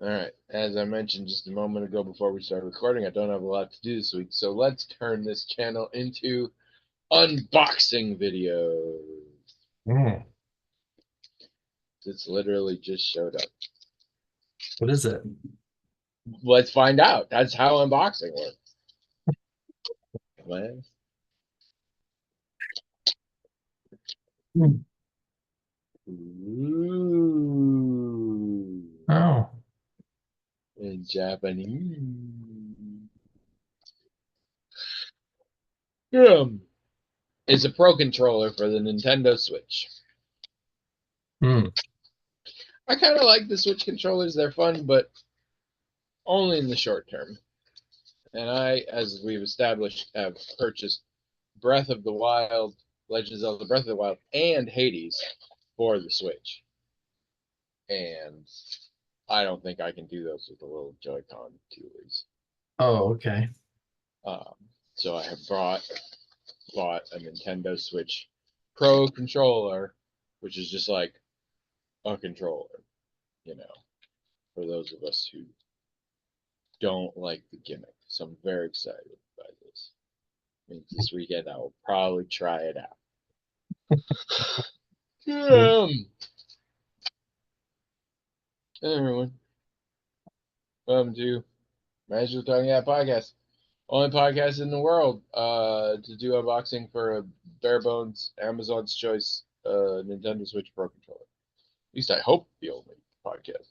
All right. As I mentioned just a moment ago before we started recording, I don't have a lot to do this week, so let's turn this channel into unboxing videos. Mm. It's literally just showed up. What is it? Let's find out. That's how unboxing works. Man. Mm. Ooh. Oh. In Japanese. Yeah. It's a Pro controller for the Nintendo Switch. Mm. I kind of like the Switch controllers. They're fun, but only in the short term. And I, as we've established, have purchased Breath of the Wild, Legend of Zelda Breath of the Wild, and Hades for the Switch. And I don't think I can do those with the little Joy-Con controllers. Oh, okay. Um, so I have bought a Nintendo Switch Pro controller, which is just like a controller, you know, for those of us who don't like the gimmick. So I'm very excited by this. Means this weekend I will probably try it out. Well, Hey everyone, welcome to Magical Talking App Podcast. Only podcast in the world to do unboxing for a bare bones Amazon's Choice Nintendo Switch Pro controller. At least I hope the only podcast.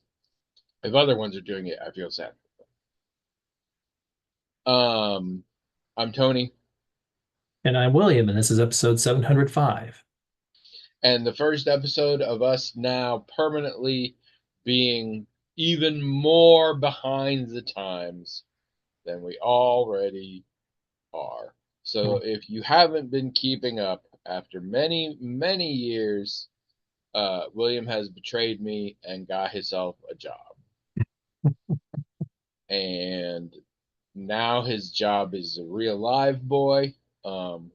If other ones are doing it, I feel sad. Um, I'm Tony, and I'm William, and this is episode 705. and the first episode of us now permanently being even more behind the times than we already are. So Mm. if you haven't been keeping up after many, many years, William has betrayed me and got himself a job. And now his job is a real live boy.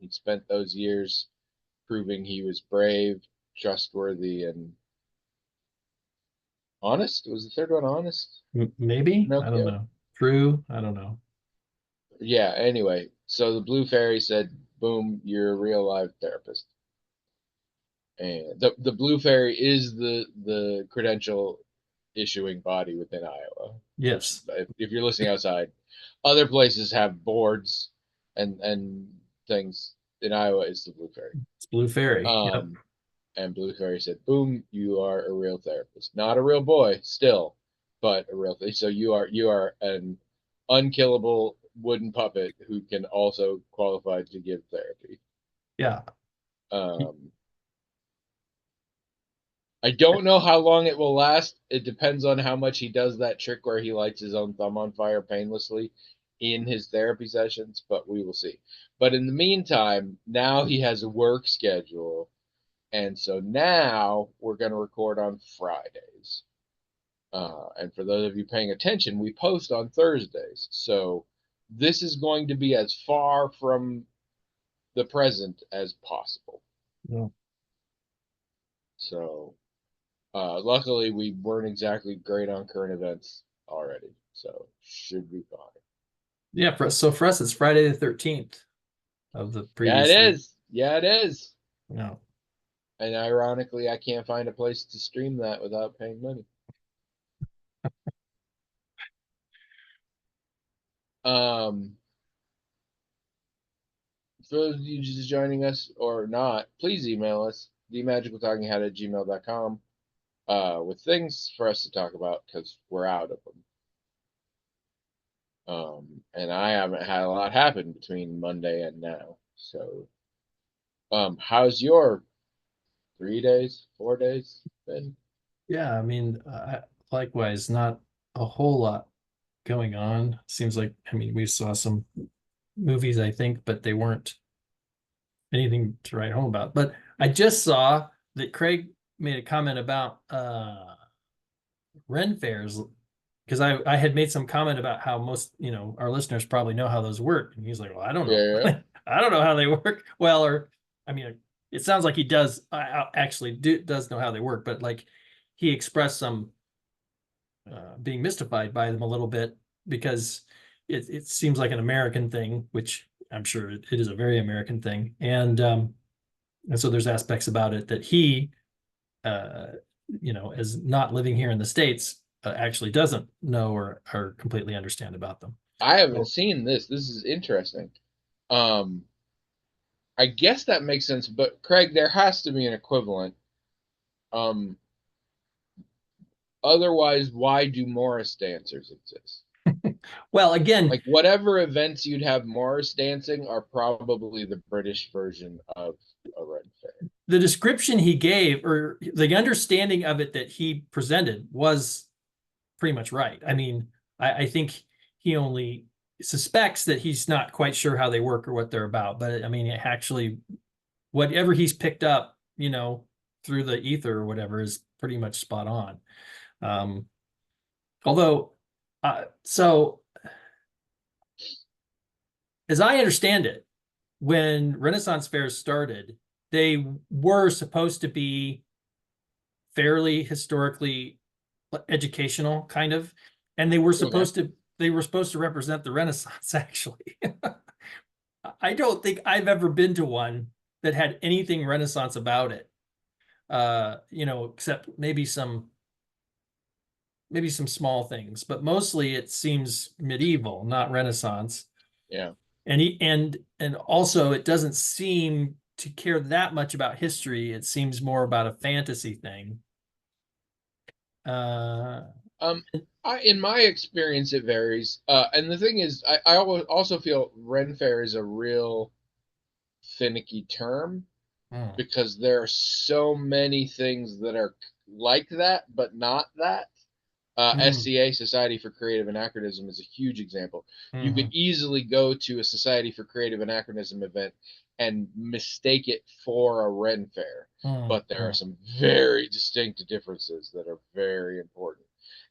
He spent those years proving he was brave, trustworthy, and honest. Was the third one honest? Maybe? I don't Pinocchio? know. True? I don't know. Yeah, anyway. So the Blue Fairy said, boom, you're a real live therapist. And the Blue Fairy is the credential issuing body within Iowa. Which, Yes. if you're listening outside, other places have boards and things. In Iowa, it's the Blue Fairy. It's Blue Fairy. Yep. Um, and Blue Fairy said, "Boom, you are a real therapist, not a real boy, still, but a real. So you are an unkillable wooden puppet who can also qualify to give therapy." Yeah. Um, I don't know how long it will last. It depends on how much he does that trick where he lights his own thumb on fire painlessly in his therapy sessions, but we will see. But in the meantime, now he has a work schedule, and so now we're going to record on Fridays. And for those of you paying attention, we post on Thursdays. So this is going to be as far from the present as possible. Yeah. So luckily, we weren't exactly great on current events already, so should be fine. Yeah, for us, it's Friday the 13th of the Yeah, it previous week. is. Yeah, it is. No. And ironically, I can't find a place to stream that without paying money. Um, for those of you just joining us or not, please email us, themagicaltalkinghead@gmail.com, with things for us to talk about because we're out of them. And I haven't had a lot happen between Monday and now. So, how's your 3 days, 4 days been? Yeah, I mean, likewise, not a whole lot going on. Seems like, I mean, we saw some movies, I think, but they weren't anything to write home about. But I just saw that Craig made a comment about Ren fairs because I had made some comment about how most, our listeners probably know how those work. And he's like, well, I don't know. Yeah. I don't know how they work. Well, or I mean, it sounds like he does actually does know how they work, but like he expressed some being mystified by them a little bit, because it seems like an American thing, which I'm sure it is a very American thing. And so there's aspects about it that he, uh, as not living here in the States, actually doesn't know or completely understand about them. I haven't So, seen this. This is interesting. Um, I guess that makes sense, but Craig, there has to be an equivalent. Um, Otherwise, why do Morris dancers exist? well, again, Like whatever events you'd have Morris dancing are probably the British version of a Red Fair. the description he gave, or the understanding of it that he presented, was pretty much right. I mean, I think he only suspects that he's not quite sure how they work or what they're about. But I mean, actually, whatever he's picked up, through the ether or whatever, is pretty much spot on. Um, although, so as I understand it, when Renaissance fairs started, they were supposed to be fairly historically educational, kind of, and they were Okay. supposed to represent the Renaissance, actually. I don't think I've ever been to one that had anything Renaissance about it. Except maybe some small things, but mostly it seems medieval, not Renaissance. Yeah. And also it doesn't seem to care that much about history. It seems more about a fantasy thing. Uh, Um, in my experience, it varies. And the thing is, I also feel Ren Fair is a real finicky term hmm, because there are so many things that are like that, but not that. hmm, SCA, Society for Creative Anachronism, is a huge example. You could hmm, easily go to a Society for Creative Anachronism event and mistake it for a Ren Fair, hmm, but there are hmm. some very distinct differences that are very important.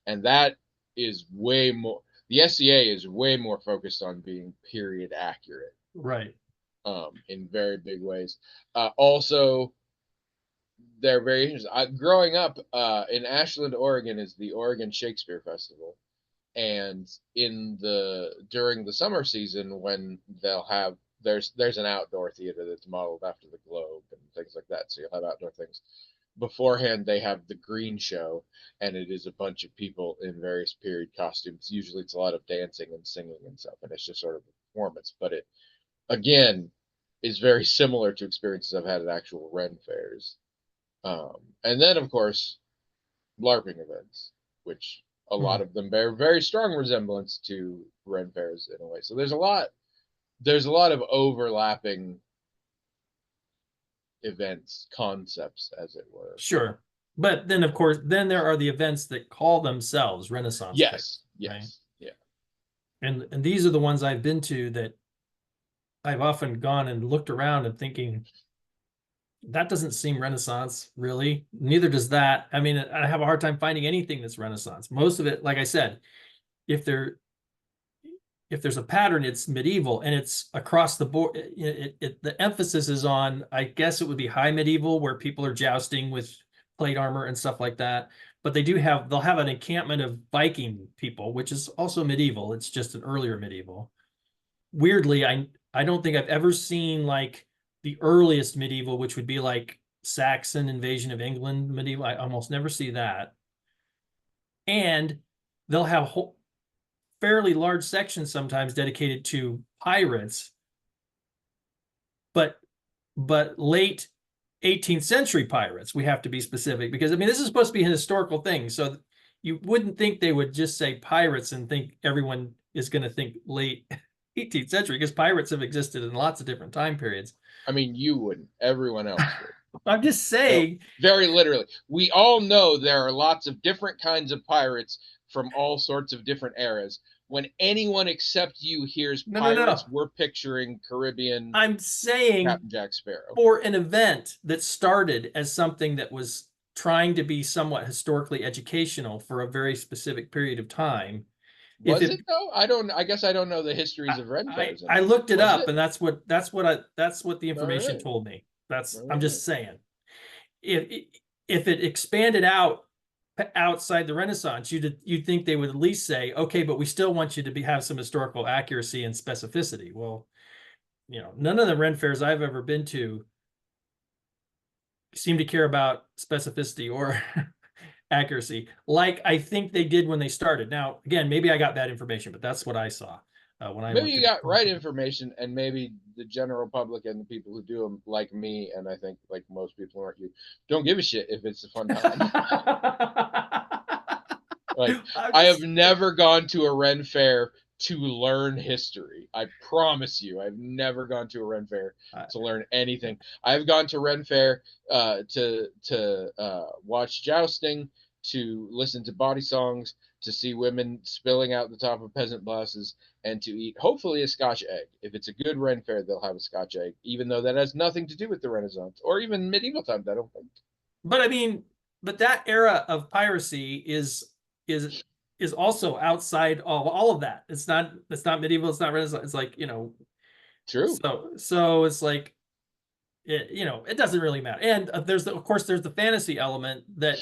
And that is way more, the SCA is way more focused on being period accurate Right. in very big ways. Also, they're very interesting. Growing up in Ashland, Oregon, is the Oregon Shakespeare Festival, and in the during the summer season when they'll have there's an outdoor theater that's modeled after the Globe and things like that, so you'll have outdoor things. Beforehand, they have the Green Show, and it is a bunch of people in various period costumes. Usually, it's a lot of dancing and singing and stuff, and it's just sort of a performance. But it again is very similar to experiences I've had at actual Ren fairs. And then, of course, LARPing events, which a lot Hmm. of them bear very strong resemblance to Ren fairs in a way. So there's a lot of overlapping events, concepts, as it were. Sure. But then, of course, then there are the events that call themselves Renaissance fairs, Yes, right? yes, yeah. And these are the ones I've been to that I've often gone and looked around and thinking, that doesn't seem Renaissance, really. Neither does that. I mean, I have a hard time finding anything that's Renaissance. Most of it, like I said, if there if there's a pattern, it's medieval and it's across the board. The emphasis is on, I guess it would be high medieval, where people are jousting with plate armor and stuff like that. But they'll have an encampment of Viking people, which is also medieval. It's just an earlier medieval. Weirdly, I don't think I've ever seen like the earliest medieval, which would be like Saxon invasion of England medieval. I almost never see that. And they'll have fairly large sections sometimes dedicated to pirates, but late 18th century pirates. We have to be specific, because I mean, this is supposed to be a historical thing, so you wouldn't think they would just say pirates and think everyone is going to think late 18th century, because pirates have existed in lots of different time periods. I mean, you wouldn't. Everyone else would. I'm just No, saying. very literally. We all know there are lots of different kinds of pirates from all sorts of different eras. When anyone except you hears No, no, pirates, no. we're picturing Caribbean I'm saying Captain Jack Sparrow. for an event that started as something that was trying to be somewhat historically educational for a very specific period of time. If Was it it though? I don't. I guess I don't know the histories of Ren fairs I enough. looked it Was up, it? and that's what the All information right. told me. All I'm right. just saying. If if it expanded out outside the Renaissance. You'd think they would at least say, okay, but we still want you to have some historical accuracy and specificity. Well, none of the Ren fairs I've ever been to seem to care about specificity or accuracy, like I think they did when they started. Now, again, maybe I got bad information, but that's what I saw when I Maybe looked you at. got right information, and maybe the general public and the people who do them, like me, and I think like most people aren't you, don't give a shit if it's a fun time. Like, I have never gone to a Ren fair to learn history. I promise you, I've never gone to a Ren fair to learn anything. I've gone to Ren fair to watch jousting, to listen to body songs, to see women spilling out the top of peasant blouses, and to eat hopefully a Scotch egg. If it's a good Ren fair, they'll have a Scotch egg, even though that has nothing to do with the Renaissance or even medieval times. I don't think. But I mean, but that era of piracy is also outside all of that. It's not medieval, it's not Renaissance. It's like, True. So it's like it doesn't really matter. And there's of course there's the fantasy element that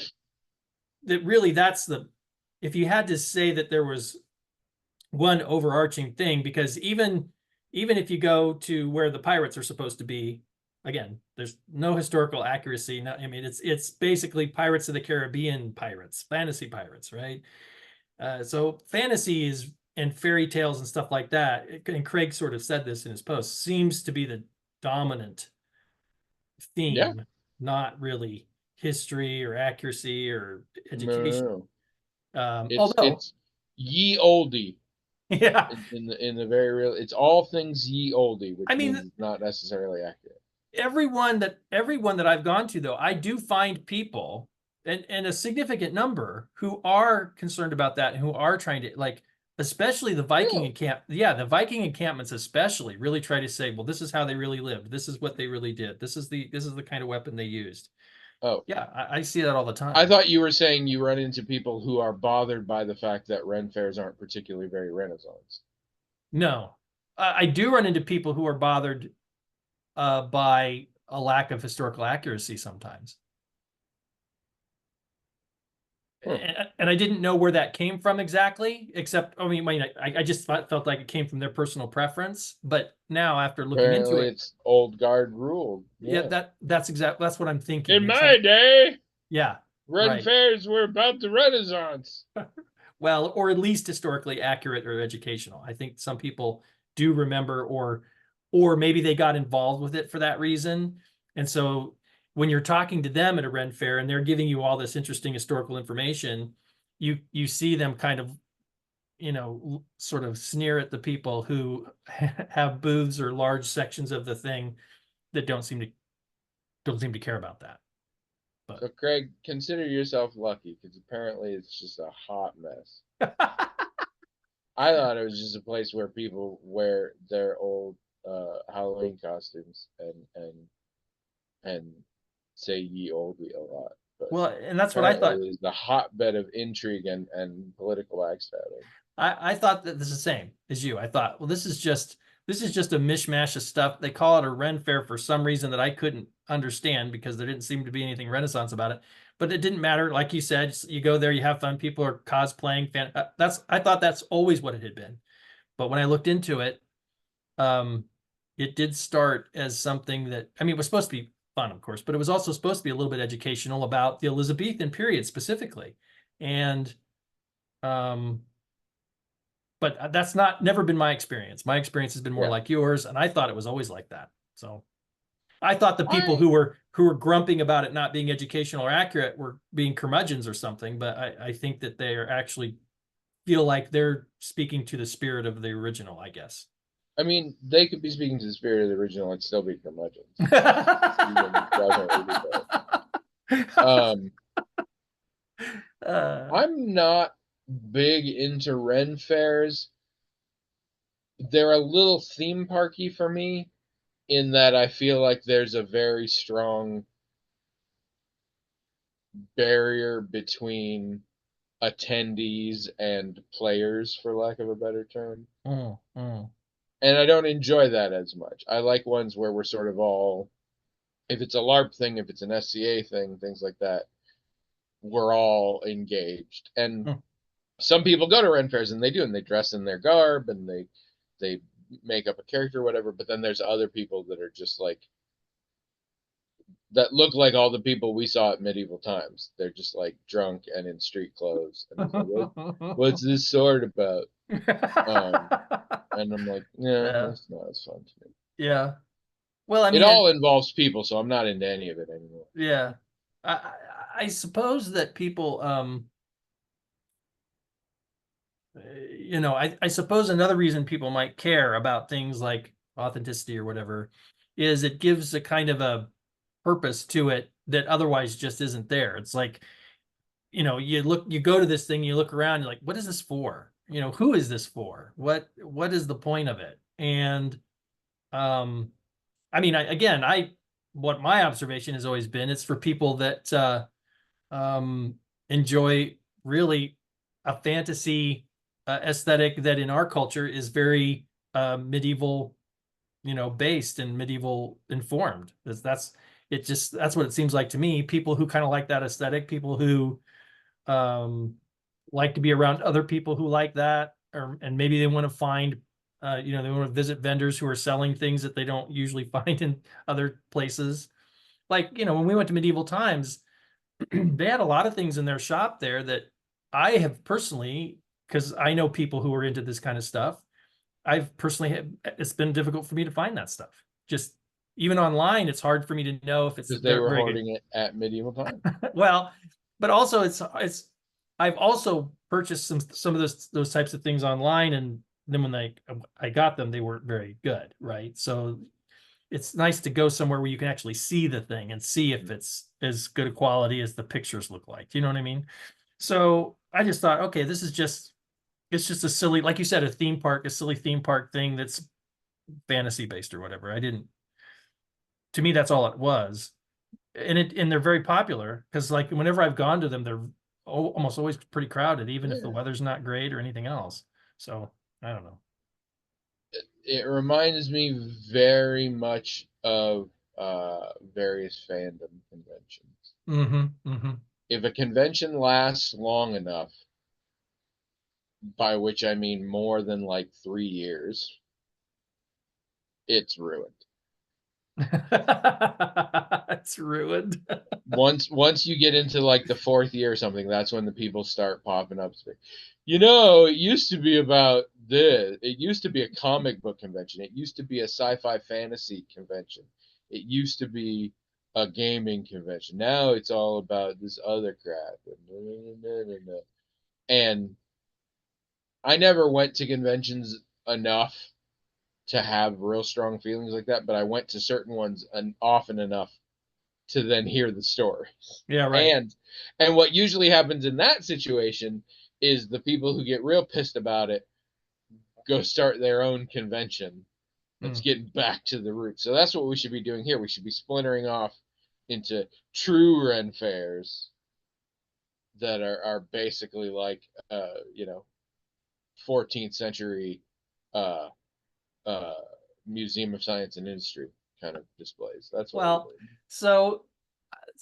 really that's the, if you had to say that there was one overarching thing, because even if you go to where the pirates are supposed to be, again, there's no historical accuracy. No, I mean, it's basically Pirates of the Caribbean pirates, fantasy pirates, right? So fantasies and fairy tales and stuff like that, and Craig sort of said this in his post, seems to be the dominant Yeah. theme, not really history or accuracy or education. No. Although, It's ye oldie yeah, in the very real. It's all things ye oldie, which I means mean, it's not necessarily accurate. everyone that I've gone to, though, I do find people, and a significant number, who are concerned about that and who are trying to, like, especially the Viking Really? the Viking encampments especially really try to say, well, this is how they really lived, this is what they really did, this is the kind of weapon they used. Oh, Yeah, I see that all the I time. thought you were saying you run into people who are bothered by the fact that Ren fairs aren't particularly very Renaissance. No, I do run into people who are bothered by a lack of historical accuracy sometimes. Huh. And I didn't know where that came from exactly, except, I mean, I just felt like it came from their personal preference. But now, after looking into Apparently, it, it's old guard ruled. yeah, Yeah. that's what I'm thinking. In It's my like, day, yeah, Ren right. fairs were about the Renaissance. Well, or at least historically accurate or educational. I think some people do remember, or maybe they got involved with it for that reason. And so when you're talking to them at a Ren fair and they're giving you all this interesting historical information, you see them kind of, sort of sneer at the people who have booths or large sections of the thing that don't seem to care about that. But So, Craig, consider yourself lucky because apparently it's just a hot mess. I thought it was just a place where people wear their old Halloween costumes and say ye olde a lot. But well, and that's what I apparently thought. it is the hotbed of intrigue and political backstabbing. I thought that this is the same as you. I thought, well, this is just a mishmash of stuff. They call it a Ren fair for some reason that I couldn't understand, because there didn't seem to be anything Renaissance about it. But it didn't matter. Like you said, you go there, you have fun. People are cosplaying. I thought that's always what it had been. But when I looked into it, um, it did start as something that, I mean, it was supposed to be fun, of course, but it was also supposed to be a little bit educational about the Elizabethan period specifically. And um, but that's never been my experience. My experience has been more Yeah. like yours, and I thought it was always like that. So I thought the people I who were grumping about it not being educational or accurate were being curmudgeons or something, but I think that they are actually feel like they're speaking to the spirit of the original, I guess. I mean, they could be speaking to the spirit of the original and still be curmudgeons. Um, uh, I'm not big into Ren fairs. They're a little theme parky for me in that I feel like there's a very strong barrier between attendees and players, for lack of a better term. mm, mm. And I don't enjoy that as much. I like ones where we're sort of all, if it's a LARP thing, if it's an SCA thing, things like that, we're all engaged. And Hmm. some people go to Ren fairs and they do, and they dress in their garb and they make up a character or whatever. But then there's other people that are just like that look like all the people we saw at medieval times. They're just like drunk and in street clothes, and it's like, what's this sword about? Um, and I'm like, yeah, Yeah, that's not as fun to me. yeah. Well, I It mean, all involves people, so I'm not into any of it anymore. yeah. I suppose that people, I suppose another reason people might care about things like authenticity or whatever is it gives a kind of a purpose to it that otherwise just isn't there. It's like, you go to this thing, you look around, you're like, what is this for? Who is this for? What is the point of it? And um, I mean, what my observation has always been, it's for people that enjoy really a fantasy aesthetic that in our culture is very medieval, based and medieval informed. That's what it seems like to me. People who kind of like that aesthetic, people who um, like to be around other people who like that, and maybe they want to find, they want to visit vendors who are selling things that they don't usually find in other places. Like, when we went to medieval times, they had a lot of things in their shop there that I have personally, because I know people who are into this kind of stuff. I've personally it's been difficult for me to find that stuff. Just even online, it's hard for me to know if it's Because they very, were very good. hoarding it at medieval times. Well, but also it's I've also purchased some of those types of things online, and then when I got them, they weren't very good, right? So it's nice to go somewhere where you can actually see the thing and see if it's as good a quality as the pictures look like. You know what I mean? So I just thought, okay, it's just a silly, like you said, a silly theme park thing that's fantasy based or whatever. To me, that's all it was. And they're very popular because like whenever I've gone to them, they're almost always pretty crowded, even if the Yeah. weather's not great or anything else. So I don't know. It reminds me very much of various fandom conventions. Mm-hmm. Mm-hmm. If a convention lasts long enough, by which I mean more than like 3 years, it's ruined. It's ruined. Once you get into like the fourth year or something, that's when the people start popping up. It used to be about this. It used to be a comic book convention. It used to be a sci-fi fantasy convention. It used to be a gaming convention. Now it's all about this other crap. And I never went to conventions enough to have real strong feelings like that, but I went to certain ones often enough to then hear the story. Yeah, right. And what usually happens in that situation is the people who get real pissed about it go start their own convention. Let's Mm. get back to the roots. So that's what we should be doing here. We should be splintering off into true Ren fairs that are basically like 14th century uh, uh, Museum of Science and Industry kind of displays. That's what we're Well, doing. so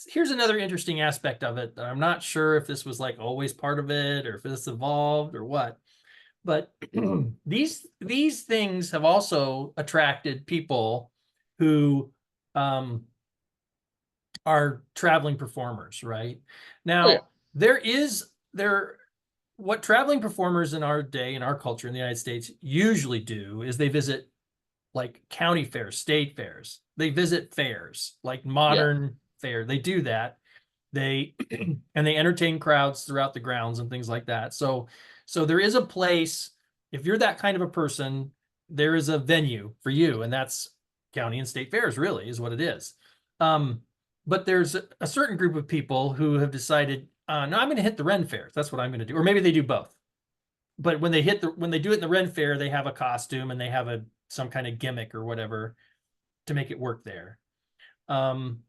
here's another interesting aspect of it. I'm not sure if this was like always part of it or if this evolved or what, but these things have also attracted people who um, are traveling performers, right? Oh yeah, Now, there what traveling performers in our day, in our culture in the United States usually do is they visit like county fairs, state fairs. They visit fairs, like yeah. modern fair. They do that. They and they entertain crowds throughout the grounds and things like that. So there is a place, if you're that kind of a person, there is a venue for you, and that's county and state fairs, really, is what it is. Um, but there's a certain group of people who have decided, no, I'm going to hit the Ren fairs. That's what I'm going to do. Or maybe they do both. But when they do it in the Ren fair, they have a costume and they have some kind of gimmick or whatever to make it work there. Um,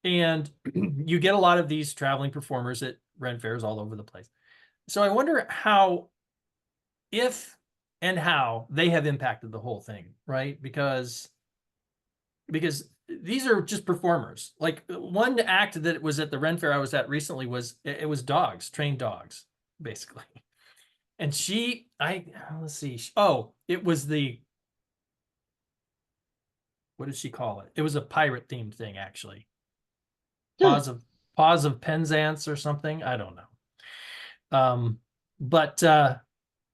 and you get a lot of these traveling performers at Ren fairs all over the place. So I wonder if and how they have impacted the whole thing, right? Because these are just performers. Like one act that was at the Ren Fair I was at recently was it was dogs, trained dogs, basically. And let's see. Oh, it was what did she call it? It was a pirate themed thing, actually. Paws of Penzance or something. I don't know. But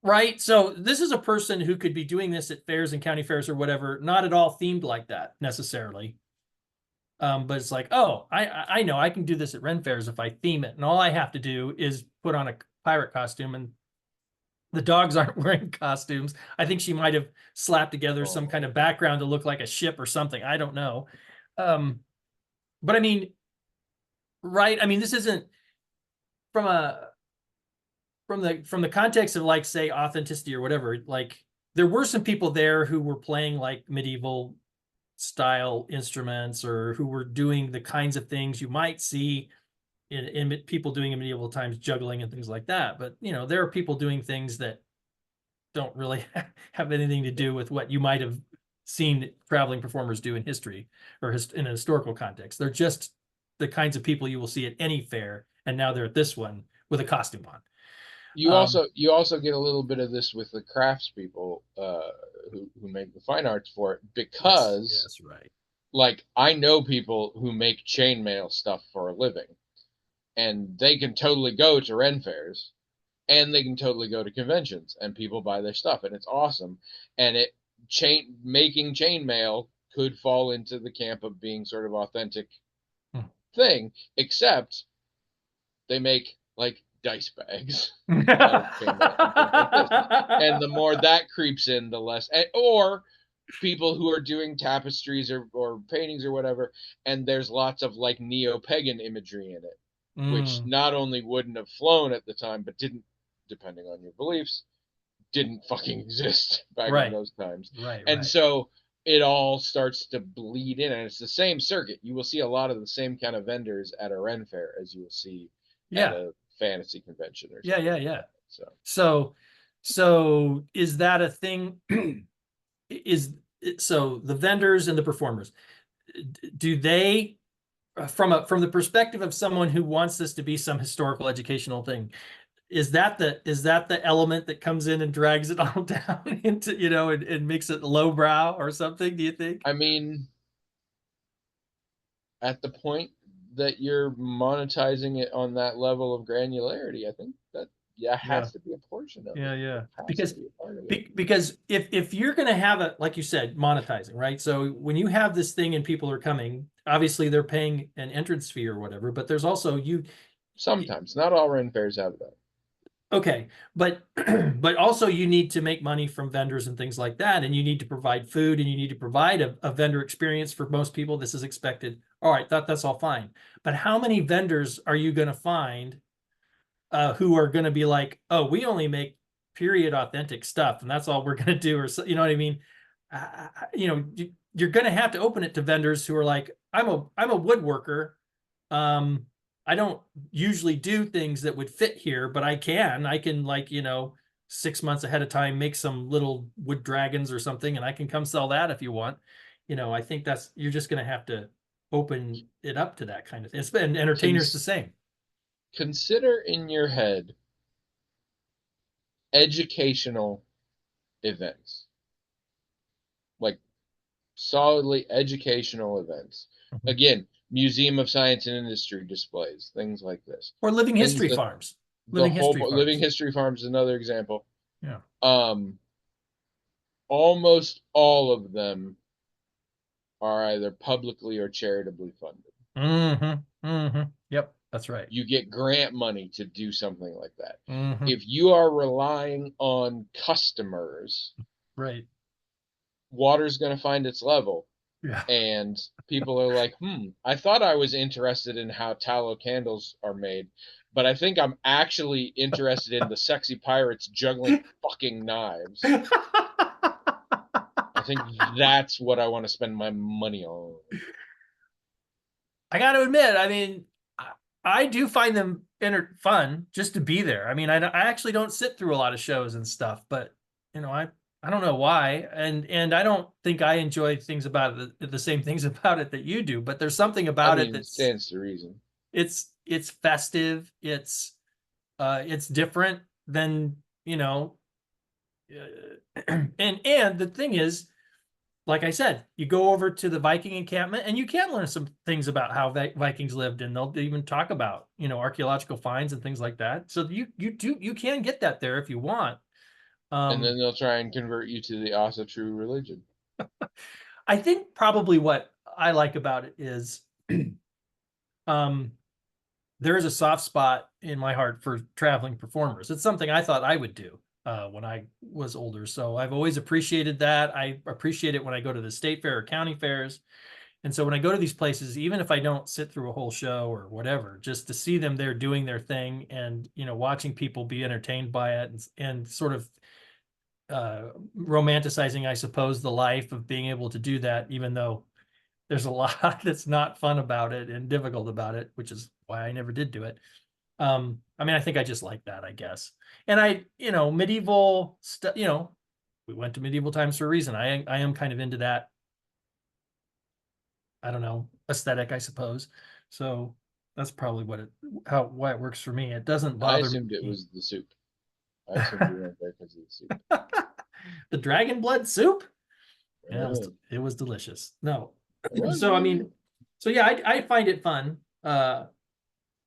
right. So this is a person who could be doing this at fairs and county fairs or whatever, not at all themed like that necessarily. But it's like, oh, I know I can do this at Ren fairs if I theme it, and all I have to do is put on a pirate costume, and the dogs aren't wearing costumes. I think she might have slapped together some kind of background to look like a ship or something. I don't know. But I mean, right? I mean, this isn't from the context of, like, say, authenticity or whatever. Like, there were some people there who were playing like medieval style instruments, or who were doing the kinds of things you might see in people doing in medieval times, juggling and things like that. But there are people doing things that don't really have anything to do with what you might have seen traveling performers do in history or in a historical context. They're just the kinds of people you will see at any fair, and now they're at this one with a costume on. You also get a little bit of this with the craftspeople who make the fine arts for it, because that's right. Like, I know people who make chainmail stuff for a living, and they can totally go to Ren fairs, and they can totally go to conventions, and people buy their stuff, and it's awesome. And making chainmail could fall into the camp of being sort of authentic thing, except they make like dice bags. And the more that creeps in, the less. Or people who are doing tapestries or paintings or whatever, and there's lots of like neo-pagan imagery in it, which not only wouldn't have flown at the time, but didn't, depending on your beliefs, didn't fucking exist back in those times. And so it all starts to bleed in, and it's the same circuit. You will see a lot of the same kind of vendors at a Ren fair as you will see at a fantasy convention or something. Yeah. So is that a thing? So the vendors and the performers, do they, from the perspective of someone who wants this to be some historical educational thing, is that the element that comes in and drags it all down into, and makes it lowbrow or something, do you think? I mean, at the point that you're monetizing it on that level of granularity, I think that has to be a portion of it. Because if you're going to have it, like you said, monetizing, right? So when you have this thing and people are coming, obviously they're paying an entrance fee or whatever, but there's also sometimes, not all Ren fairs have that. Okay, but also you need to make money from vendors and things like that, and you need to provide food, and you need to provide a vendor experience for most people. This is expected. All right, that's all fine. But how many vendors are you going to find who are going to be like, oh, we only make period authentic stuff, and that's all we're going to do, or you know what I mean? You're going to have to open it to vendors who are like, I'm a woodworker. I don't usually do things that would fit here, but I can like, 6 months ahead of time, make some little wood dragons or something, and I can come sell that if you want. I think you're just going to have to open it up to that kind of thing. And entertainers the same. Consider in your head educational events, like solidly educational events. Again, Museum of Science and Industry displays, things like this, or living history farms. Living history farms is another example. Yeah. Almost all of them are either publicly or charitably funded. Yep, that's right. You get grant money to do something like that. If you are relying on customers, right, water's going to find its level. Yeah. And people are like, I thought I was interested in how tallow candles are made, but I think I'm actually interested in the sexy pirates juggling fucking knives. I think that's what I want to spend my money on. I got to admit, I mean, I do find them fun just to be there. I mean, I actually don't sit through a lot of shows and stuff, but I I don't know why, and I don't think I enjoy things about it, the same things about it that you do. But there's something I about it mean, that's stands to reason. it's festive. It's different than and the thing is, like I said, you go over to the Viking encampment and you can learn some things about how Vikings lived, and they'll even talk about archaeological finds and things like that. So you can get that there if you want. And Um, then they'll try and convert you to the Asatru religion. I think probably what I like about it is um, there is a soft spot in my heart for traveling performers. It's something I thought I would do when I was older. So I've always appreciated that. I appreciate it when I go to the state fair or county fairs. And so when I go to these places, even if I don't sit through a whole show or whatever, just to see them there doing their thing and, watching people be entertained by it and sort of romanticizing, I suppose, the life of being able to do that, even though there's a lot that's not fun about it and difficult about it, which is why I never did do it. I mean, I think I just like that, I guess. And medieval stuff, we went to medieval times for a reason. I am kind of into that, I don't know, aesthetic, I suppose. So that's probably why it works for me. It doesn't I bother assumed it me. was the soup. I assumed you went there because of the soup. The dragon blood soup? Yeah, Yeah, it was delicious. No. it was So I really mean, good. so yeah, I find it fun. But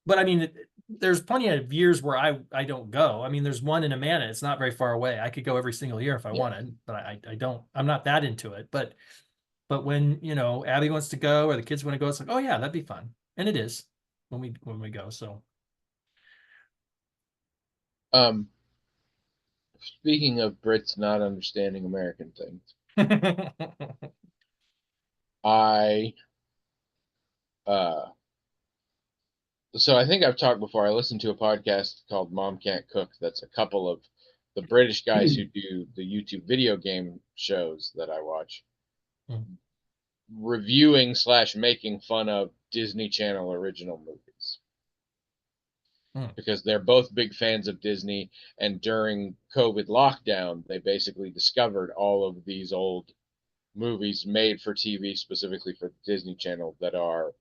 I mean, there's plenty of years where I don't go. I mean, there's one in Amana. It's not very far away. I could go every single year if I Yeah. wanted, but I don't. I'm not that into it. But when Abby wants to go or the kids want to go, it's like, oh yeah, that'd be fun, and it is when we go. So Um, Speaking of Brits not understanding American things, I uh so I think I've talked before. I listened to a podcast called Mom Can't Cook. That's a couple of the British guys who do the YouTube video game shows that I watch, reviewing slash making fun of Disney Channel original movies because they're both big fans of Disney. And during COVID lockdown, they basically discovered all of these old movies made for TV specifically for the Disney Channel that are right,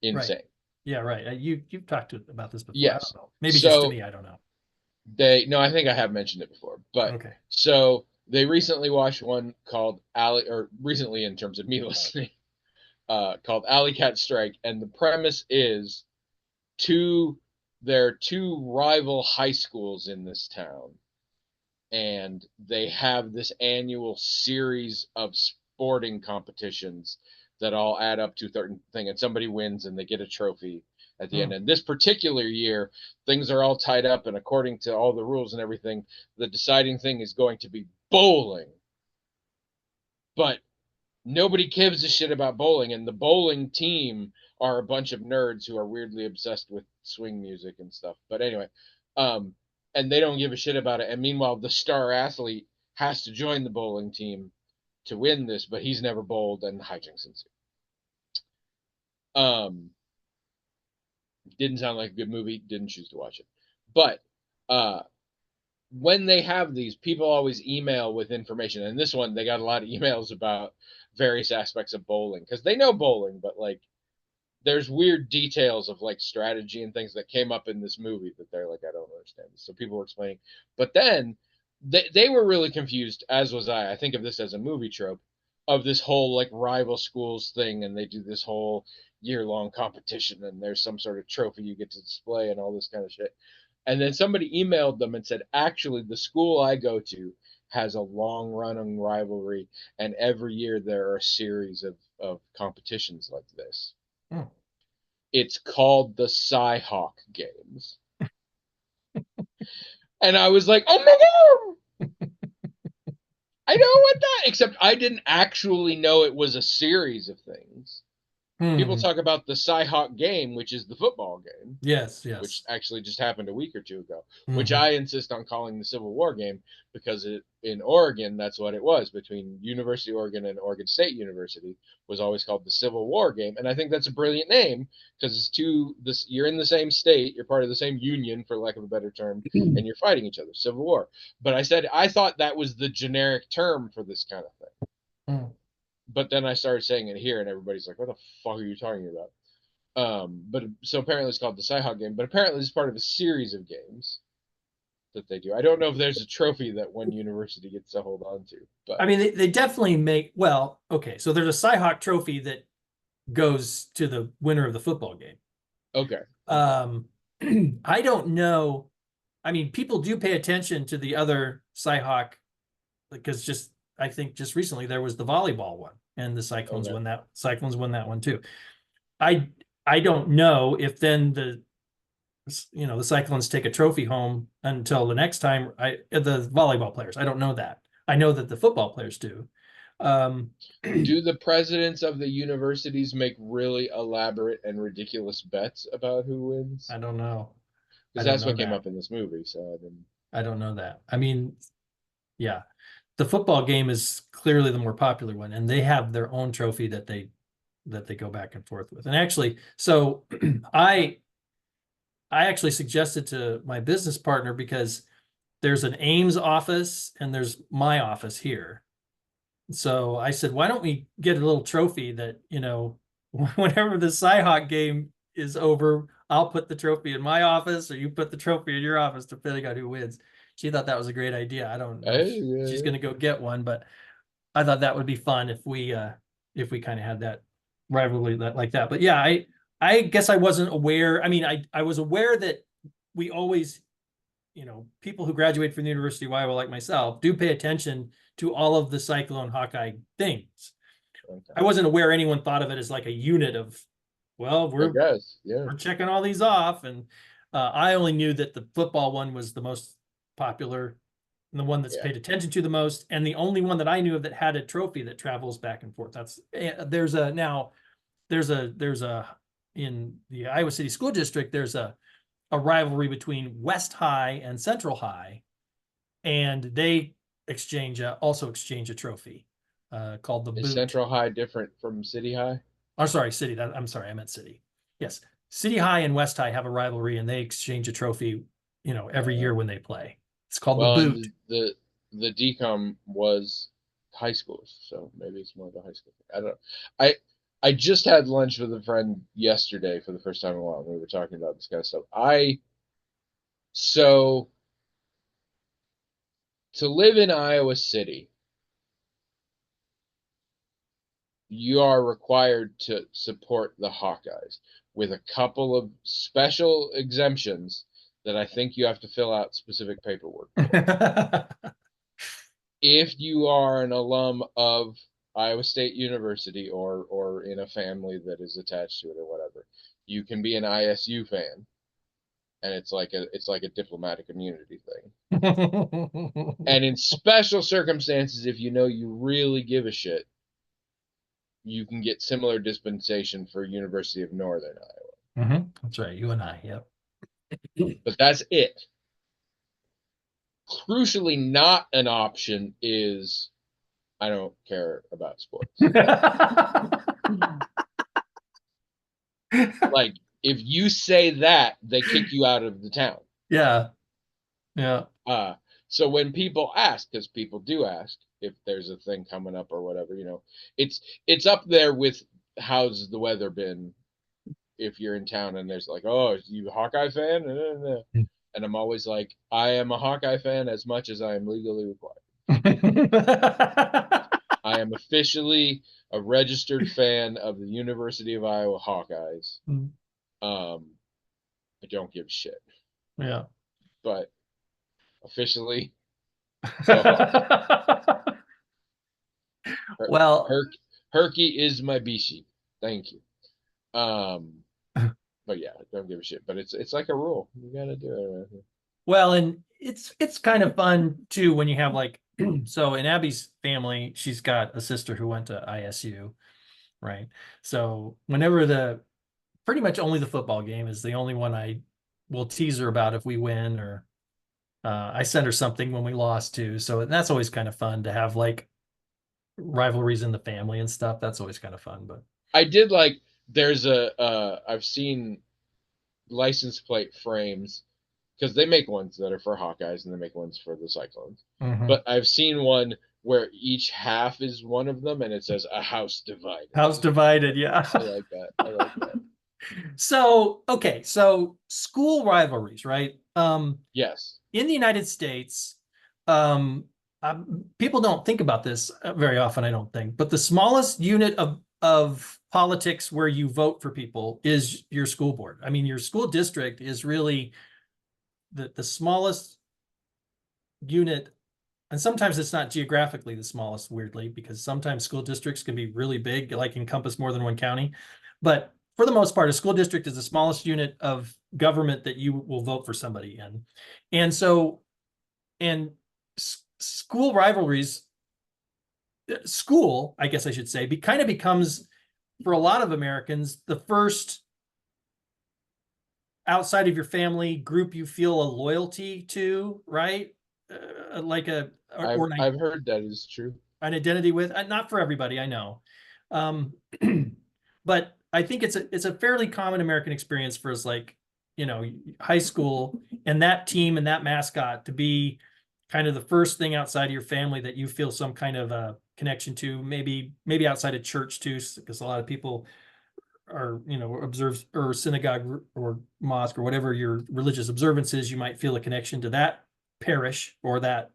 insane. yeah, right. You've talked about this before. I don't Yes. know. Maybe just to So me. I don't know. no, I think I have mentioned it before, but Okay. so they recently watched one called Alley, or recently in terms of me listening, called Alley Cat Strike, and the premise is two there are two rival high schools in this town, and they have this annual series of sporting competitions that all add up to a certain thing, and somebody wins and they get a trophy at the end. And this particular year, things are all tied up, and according to all the rules and everything, the deciding thing is going to be bowling. But nobody gives a shit about bowling, and the bowling team are a bunch of nerds who are weirdly obsessed with swing music and stuff. But anyway, um, and they don't give a shit about it. And meanwhile, the star athlete has to join the bowling team to win this, but he's never bowled, and hijinks ensue. Didn't sound like a good movie. Didn't choose to watch it, but uh, when they have these, people always email with information. And this one, they got a lot of emails about various aspects of bowling because they know bowling, but like there's weird details of like strategy and things that came up in this movie that they're like, I don't understand. So people were explaining, but then they were really confused, as was I. I think of this as a movie trope of this whole like rival schools thing, and they do this whole year-long competition, and there's some sort of trophy you get to display and all this kind of shit. And then somebody emailed them and said, actually, the school I go to has a long running rivalry, and every year there are a series of competitions like this. Hmm. It's called the Cyhawk Games. And I was like, oh my God, I know what that, except I didn't actually know it was a series of things. People Hmm. talk about the Cyhawk game, which is the football game, Yes, which yes. actually just happened a week or two ago, which Hmm. I insist on calling the Civil War game because in Oregon, that's what it was between University of Oregon and Oregon State University, was always called the Civil War game. And I think that's a brilliant name because you're in the same state, you're part of the same union, for lack of a better term, and you're fighting each other, Civil War. But I thought that was the generic term for this kind of thing. Hmm. But then I started saying it here, and everybody's like, "What the fuck are you talking about?" But so apparently it's called the Cyhawk game. But apparently it's part of a series of games that they do. I don't know if there's a trophy that one university gets to hold on to, I but mean, they definitely make, well, okay. So there's a Cyhawk trophy that goes to the winner of the football game. okay, okay, Um, I don't know. I mean, people do pay attention to the other Cyhawk because just I think just recently there was the volleyball one, and the okay. Cyclones won that one too. I I don't know if then the Cyclones take a trophy home until the next time. The volleyball players, I don't know that. I know that the football players do. Um, Do the presidents of the universities make really elaborate and ridiculous bets about who wins? I don't know. I Because don't that's know what came that. up in this movie. So I didn't. I don't know that. I mean, yeah, the football game is clearly the more popular one, and they have their own trophy that they go back and forth with. And actually, so I I actually suggested to my business partner because there's an Ames office and there's my office here. So I said, why don't we get a little trophy that, whenever the Cyhawk game is over, I'll put the trophy in my office or you put the trophy in your office, depending on who wins. She thought that was a great idea. I don't know if Hey, she's yeah, going to go get one, but I thought that would be fun if we kind of had that rivalry like that. But yeah, I guess I wasn't aware. I mean, I was aware that we always, people who graduate from the University of Iowa like myself do pay attention to all of the Cyclone Hawkeye things. okay. I wasn't aware anyone thought of it as like a unit of, well, I we're guess, yeah, we're checking all these off, and I only knew that the football one was the most popular, and the one that's yeah. paid attention to the most, and the only one that I knew of that had a trophy that travels back and forth. There's a in the Iowa City School District, there's a rivalry between West High and Central High, and they also exchange a trophy called the Is Boot. Central High different from City High? I'm sorry, City. I'm sorry, I meant City. Yes, City High and West High have a rivalry, and they exchange a trophy, every year when they play. It's called the Well, and Boot. the decom was high schools, so maybe it's more of a high school thing. I don't know. I I just had lunch with a friend yesterday for the first time in a while. And we were talking about this kind of stuff. I so to live in Iowa City, you are required to support the Hawkeyes with a couple of special exemptions that I think you have to fill out specific paperwork for. If you are an alum of Iowa State University or in a family that is attached to it or whatever, you can be an ISU fan, and it's like a diplomatic immunity thing. And in special circumstances, if you know you really give a shit, you can get similar dispensation for University of Northern Iowa. That's right. You and I. Yep. But that's it. Crucially, not an option is I don't care about sports. Like if you say that, they kick you out of the town. Yeah. Yeah. Uh, so when people ask, because people do ask if there's a thing coming up or whatever, it's up there with how's the weather been if you're in town and there's like, oh, are you a Hawkeye fan? And I'm always like, I am a Hawkeye fan as much as I am legally required. I am officially a registered fan of the University of Iowa Hawkeyes. Um, I don't give a shit, Yeah. but officially, go Hawks. Her, Well, Her, Herky is my Bishi. Thank you. Um, but yeah, I don't give a shit. But it's like a rule. You gotta do it. Right? and it's kind of fun too when you have like so in Abby's family, she's got a sister who went to ISU, right? So whenever pretty much only the football game is the only one I will tease her about if we win, or I send her something when we lost too. So that's always kind of fun to have like rivalries in the family and stuff. That's always kind of fun. But I did like there's I've seen license plate frames because they make ones that are for Hawkeyes and they make ones for the Cyclones. Mhm. But I've seen one where each half is one of them and it says a house divided. House divided, yeah. I like that. I like that. So, okay, so school rivalries, right? Yes. In the United States, um, people don't think about this very often, I don't think, but the smallest unit of politics where you vote for people is your school board. I mean, your school district is really the smallest unit, and sometimes it's not geographically the smallest, weirdly, because sometimes school districts can be really big, like encompass more than one county. But for the most part, a school district is the smallest unit of government that you will vote for somebody in. And so, and school rivalries, school, I guess I should say, kind of becomes, for a lot of Americans, the first outside of your family group you feel a loyalty to, right? Like I've heard that is true. an identity with, not for everybody, I know. Um, but I think it's a fairly common American experience for us, like, you know, high school and that team and that mascot to be kind of the first thing outside of your family that you feel some kind of a connection to, maybe outside of church too, because a lot of people are, you know, observe, or synagogue or mosque or whatever your religious observance is, you might feel a connection to that parish or that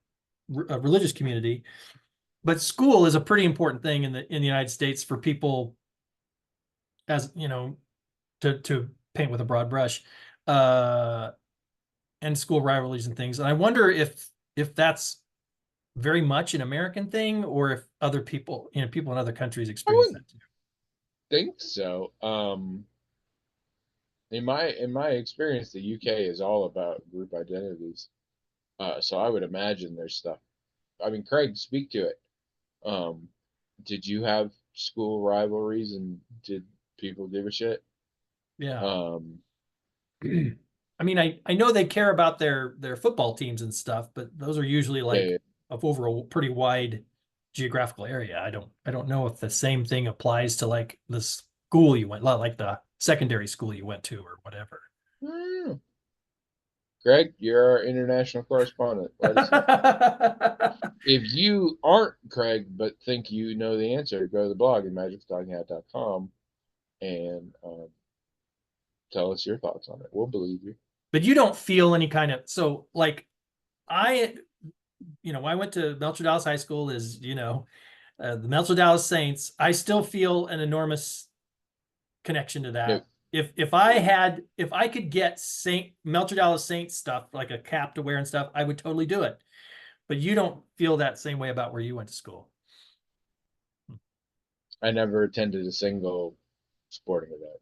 religious community. But school is a pretty important thing in the United States for people, as you know, to paint with a broad brush, uh, and school rivalries and things. And I wonder if that's very much an American thing, or if other people, you know, people in other countries I experience wouldn't that too. think so. In my experience, the UK is all about group identities. So I would imagine there's stuff. I mean, Craig, speak to it. Um, did you have school rivalries and did people give a shit? Yeah. Um, I mean, I know they care about their football teams and stuff, but those are usually like yeah, of over a pretty wide geographical area. I don't know if the same thing applies to like the school you went, like the secondary school you went to or whatever. yeah. Greg, you're our international correspondent. Let us know. If you aren't Craig but think you know the answer, go to the blog at magictalkinghat.com and tell us your thoughts on it. We'll believe you. But you don't feel any kind of, so like I, you know, I went to Melcher Dallas High School, is, you know, the Melcher Dallas Saints. I still feel an enormous connection to No, that. If I could get Saint Melcher Dallas Saints stuff, like a cap to wear and stuff, I would totally do it. But you don't feel that same way about where you went to school. I never attended a single sporting event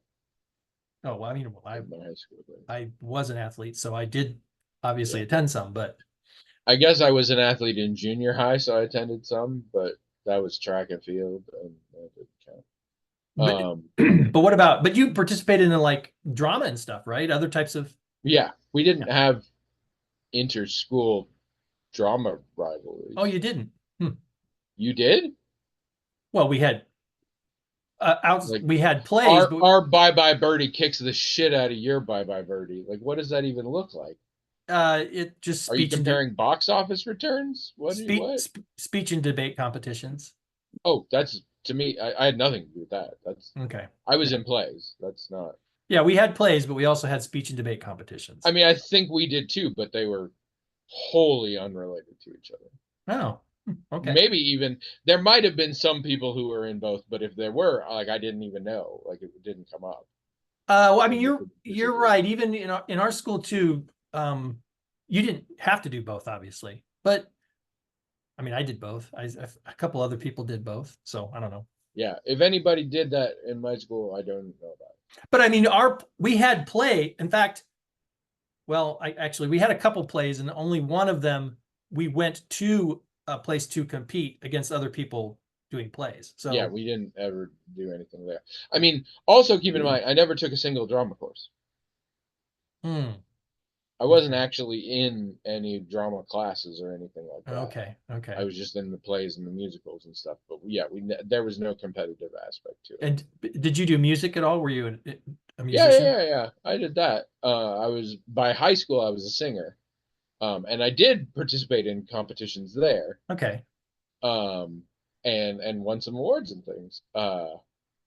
Oh, well, I mean, well, in my high school days. I was an athlete, so I did obviously Yeah. attend some, but I guess I was an athlete in junior high, so I attended some, but that was track and field, and that didn't count. but but what about, but you participated in like drama and stuff, right? Other types of, Yeah, we yeah. didn't have inter-school drama Oh, rivalries. you didn't. You did? Well, Like we had plays, our but our Bye Bye Birdie kicks the shit out of your Bye Bye Birdie. Like, what does that even look like? it just Are you comparing box office returns? What? speech and debate competitions. Oh, that's to me. I had nothing to do with that. That's Okay. I was Yeah. in plays. That's not. Yeah, we had plays, but we also had speech and debate competitions. I mean, I think we did too, but they were wholly unrelated to each other. Oh, okay. Maybe even there might have been some people who were in both, but if there were, like, I didn't even know. Like, it didn't come up. Well, I mean, And we you're could you're disagree. right. Even in our school too, you didn't have to do both, obviously. But I mean, I did both. A couple other people did both, so I don't know. Yeah, if anybody did that in my school, I don't know about it. But I mean, we had play. In fact, well, we had a couple plays, and only one of them we went to a place to compete against other people doing plays. Yeah, So we didn't ever do anything there. I mean, also keep in mind, I never took a single drama course. hmm, I wasn't okay, actually in any drama classes or anything like that. okay, I okay. was just in the plays and the musicals and stuff. But yeah, there was no competitive aspect to it. And did you do music at all? Were you a Yeah, yeah, musician? yeah, yeah. I did that. I was by high school. I was a singer, and I did participate in competitions there, Okay, um, and won some awards and things.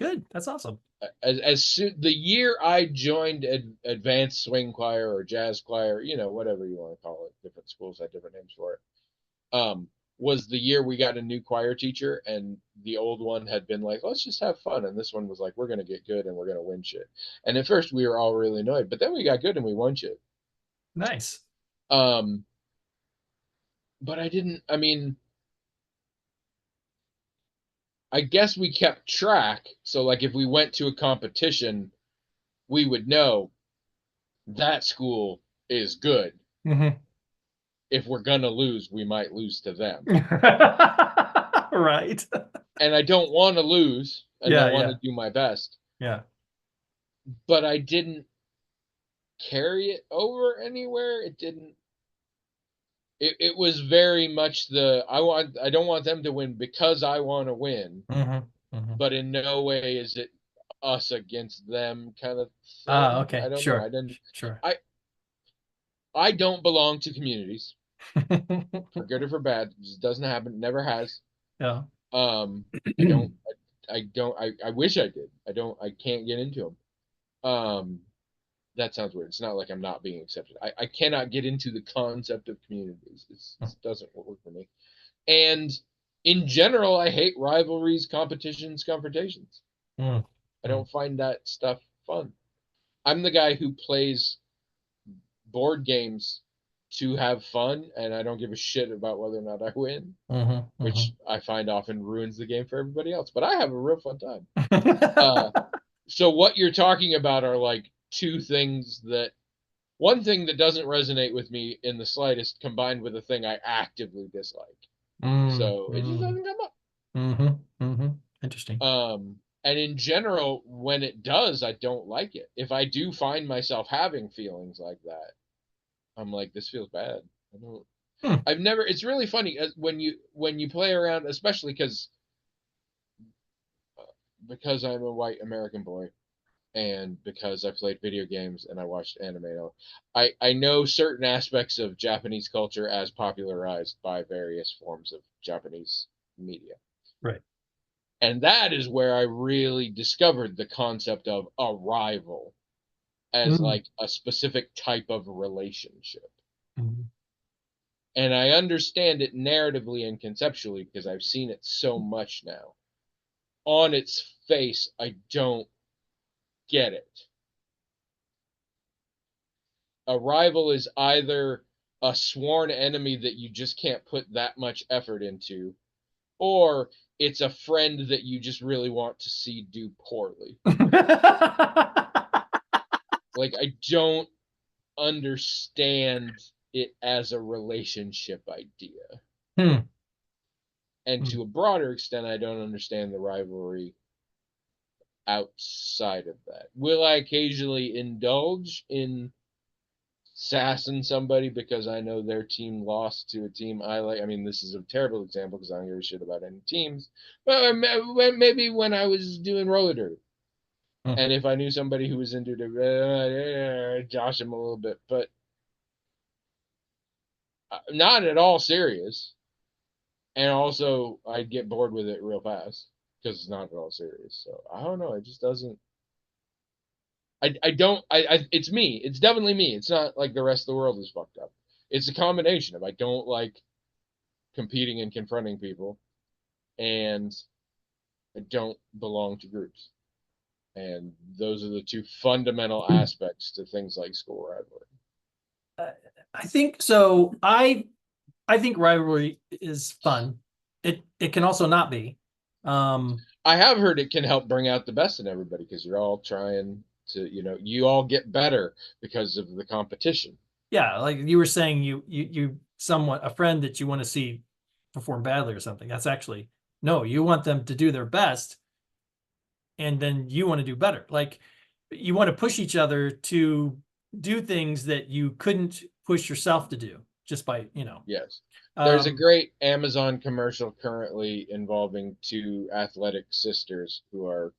good. That's awesome. As soon the year I joined advanced swing choir or jazz choir, whatever you want to call it, different schools had different names for it. Um, was the year we got a new choir teacher, and the old one had been like, let's just have fun, and this one was like, we're gonna get good and we're gonna win shit. And at first we were all really annoyed, but then we got good and we won shit. Nice. Um, but I didn't. I mean, I guess we kept track. So like, if we went to a competition, we would know that school is good. Hmm. If we're gonna lose, we might lose to them. Right. And I don't want to lose, and I Yeah, want to yeah, do my best. yeah. But I didn't carry it over anywhere. It didn't. It was very much I don't want them to win because I want to win, Hmm. Hmm. but in no way is it us against them kind of Ah, thing. I okay, don't know. sure, sure. I I don't belong to communities for good or for bad. It just doesn't happen. Never has. Yeah. Um, I don't. I don't. I wish I did. I don't. I can't get into them. That sounds weird. It's not like I'm not being accepted. I cannot get into the concept of communities. It doesn't work for me. And in general, I hate rivalries, competitions, confrontations. Mm, I mm. don't find that stuff fun. I'm the guy who plays board games to have fun, and I don't give a shit about whether or not I win, Mhm, which mhm. I find often ruins the game for everybody else. But I have a real fun time. Uh, so what you're talking about are like two things that one thing that doesn't resonate with me in the slightest combined with a thing I actively dislike. Mm, So it just mm, doesn't come up. mhm, mhm. Interesting. And in general, when it does, I don't like it. If I do find myself having feelings like that, I'm like, this feels bad. I don't. Hmm. I've never. It's really funny when you play around, especially because I'm a white American boy and because I played video games and I watched anime. I know certain aspects of Japanese culture as popularized by various forms of Japanese media. Right. And that is where I really discovered the concept of a rival as Mm, like a specific type of relationship. mhm. And I understand it narratively and conceptually because I've seen it so much now. On its face, I don't get it. A rival is either a sworn enemy that you just can't put that much effort into, or it's a friend that you just really want to see do poorly. Like, I don't understand it as a relationship idea. Hmm, And hmm. to a broader extent, I don't understand the rivalry outside of that. Will I occasionally indulge in sassing somebody because I know their team lost to a team I like? I mean, this is a terrible example because I don't give a shit about any teams. But maybe when I was doing roller derby, Hmm. and if I knew somebody who was into it, josh them a little bit, but not at all serious. And also, I'd get bored with it real fast because it's not at all serious. So I don't know. It just doesn't. I don't. It's me. It's definitely me. It's not like the rest of the world is fucked up. It's a combination of I don't like competing and confronting people, and I don't belong to groups. And those are the two fundamental aspects to things like school rivalry. Uh, I think so. I think rivalry is fun. It can also not be. Um, I have heard it can help bring out the best in everybody because you're all trying to, you all get better because of the competition. yeah, like you were saying, you somewhat a friend that you want to see perform badly or something. That's actually No, you want them to do their best, and then you want to do better. Like, you want to push each other to do things that you couldn't push yourself to do just by, Yes. There's a um, great Amazon commercial currently involving two athletic sisters who are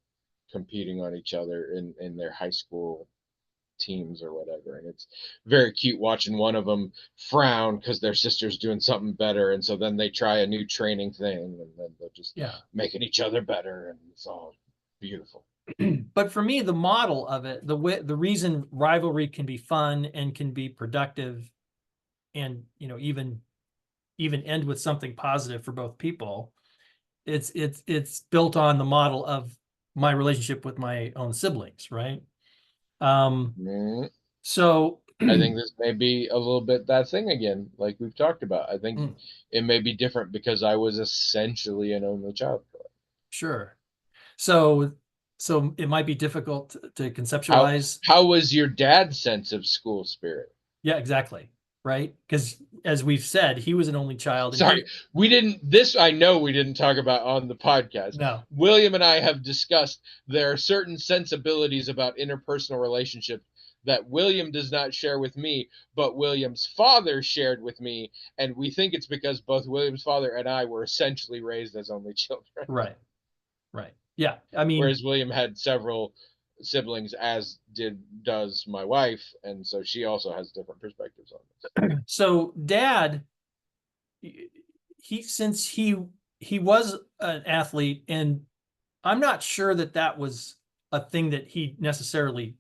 competing on each other in their high school teams or whatever. And it's very cute watching one of them frown because their sister's doing something better. And so then they try a new training thing and then they're just yeah. making each other better. And it's all beautiful. But for me, the model of it, the reason rivalry can be fun and can be productive, and even end with something positive for both people, it's built on the model of my relationship with my own siblings, right? Mm, So I think this may be a little bit that thing again, like we've talked about. I think it may be different because I was essentially an only child. sure. So it might be difficult to How conceptualize. how was your dad's sense of school spirit? Yeah, exactly. Right. Because as we've said, he was an only child, and Sorry, we didn't. This I know we didn't talk about on the podcast. no, William and I have discussed there are certain sensibilities about interpersonal relationships that William does not share with me, but William's father shared with me, and we think it's because both William's father and I were essentially raised as only children. right, right. Yeah. I mean, Whereas William had several siblings, as does my wife, and so she also has different perspectives on this. so dad, since he was an athlete, and I'm not sure that was a thing that he necessarily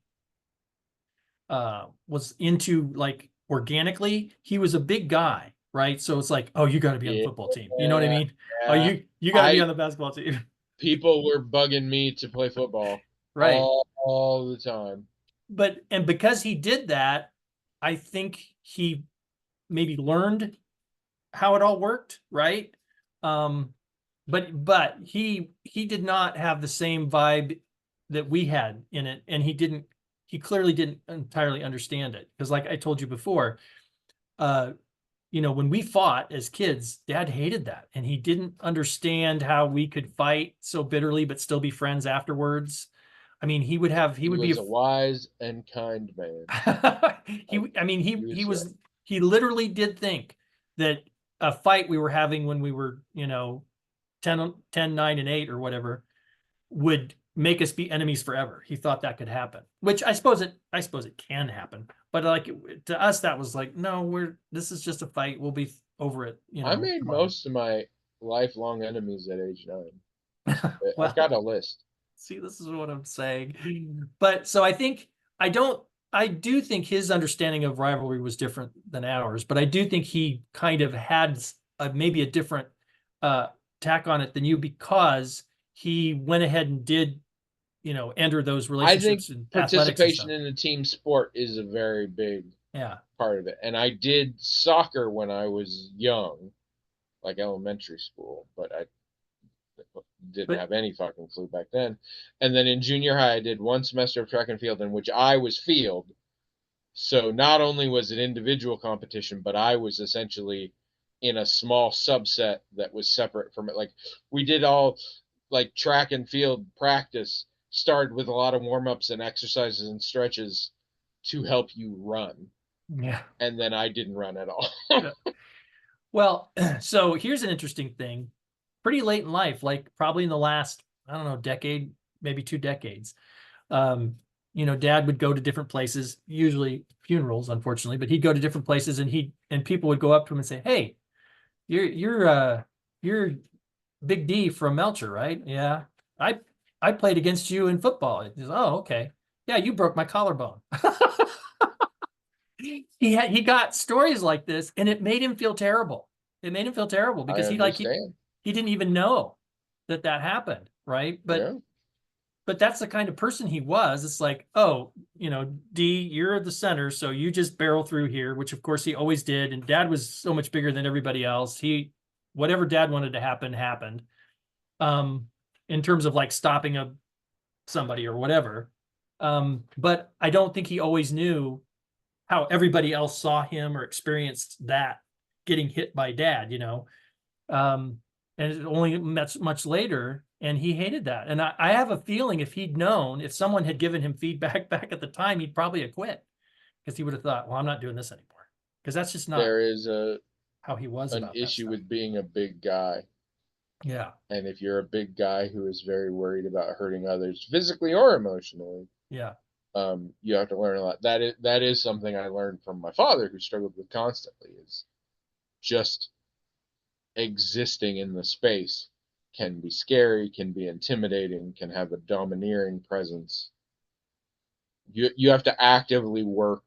was into, like, organically. He was a big guy, right? So it's like, oh, you got to be on the Yeah, football team. You know what I mean? Oh, yeah. you got to be I on the basketball team. People were bugging me to play football Right. all the time. And because he did that, I think he maybe learned how it all worked, right? Um, but he did not have the same vibe that we had in it, and he clearly didn't entirely understand it, because, like I told you before, uh, when we fought as kids, dad hated that, and he didn't understand how we could fight so bitterly but still be friends afterwards. I mean, he He would be was a wise and kind man. I mean, He was right. he literally did think that a fight we were having when we were, 10, 9, and 8 or whatever would make us be enemies forever. He thought that could happen, which I suppose it can happen. But like, to us, that was like, no, this is just a fight. We'll be over it. I made Come on. most of my lifelong enemies at age 9. I've Well, got a list. see, this is what I'm saying. But so I do think his understanding of rivalry was different than ours, but I do think he kind of had maybe a different tack on it than you, because he went ahead and did, enter those I think relationships in athletics and participation stuff. in a team sport is a very big Yeah. part of it. And I did soccer when I was young, like elementary school, but I didn't But have any fucking clue back then. And then in junior high, I did one semester of track and field in which I was field. So not only was it individual competition, but I was essentially in a small subset that was separate from it. Like we did all like track and field practice started with a lot of warm ups and exercises and stretches to help you run. yeah. And then I didn't run at all. Well, so here's an interesting thing. Pretty late in life, like probably in the last, I don't know, decade, maybe 2 decades, dad would go to different places, usually funerals, unfortunately, but he'd go to different places, and people would go up to him and say, "Hey, you're Big D from Melcher, right? Yeah. I played against you in football." Says, "Oh, okay. Yeah, you broke my collarbone." He got stories like this, and it made him feel terrible. It made him feel terrible I because understand. he didn't even know that happened, right? Yeah. But that's the kind of person he was. It's like, oh, D, you're the center, so you just barrel through here, which of course he always did. And dad was so much bigger than everybody else. Whatever dad wanted to happen, happened. In terms of like stopping somebody or whatever. But I don't think he always knew how everybody else saw him or experienced that getting hit by dad, and it's only much later, and he hated that. And I have a feeling if he'd known, if someone had given him feedback back at the time, he'd probably have quit because he would have thought, well, I'm not doing this anymore. Because that's just not There is how he was an about that issue stuff. with being a big guy. Yeah. And if you're a big guy who is very worried about hurting others physically or emotionally, Yeah. you have to learn a lot. That is something I learned from my father, who struggled with constantly. Is just existing in the space can be scary, can be intimidating, can have a domineering presence. You have to actively work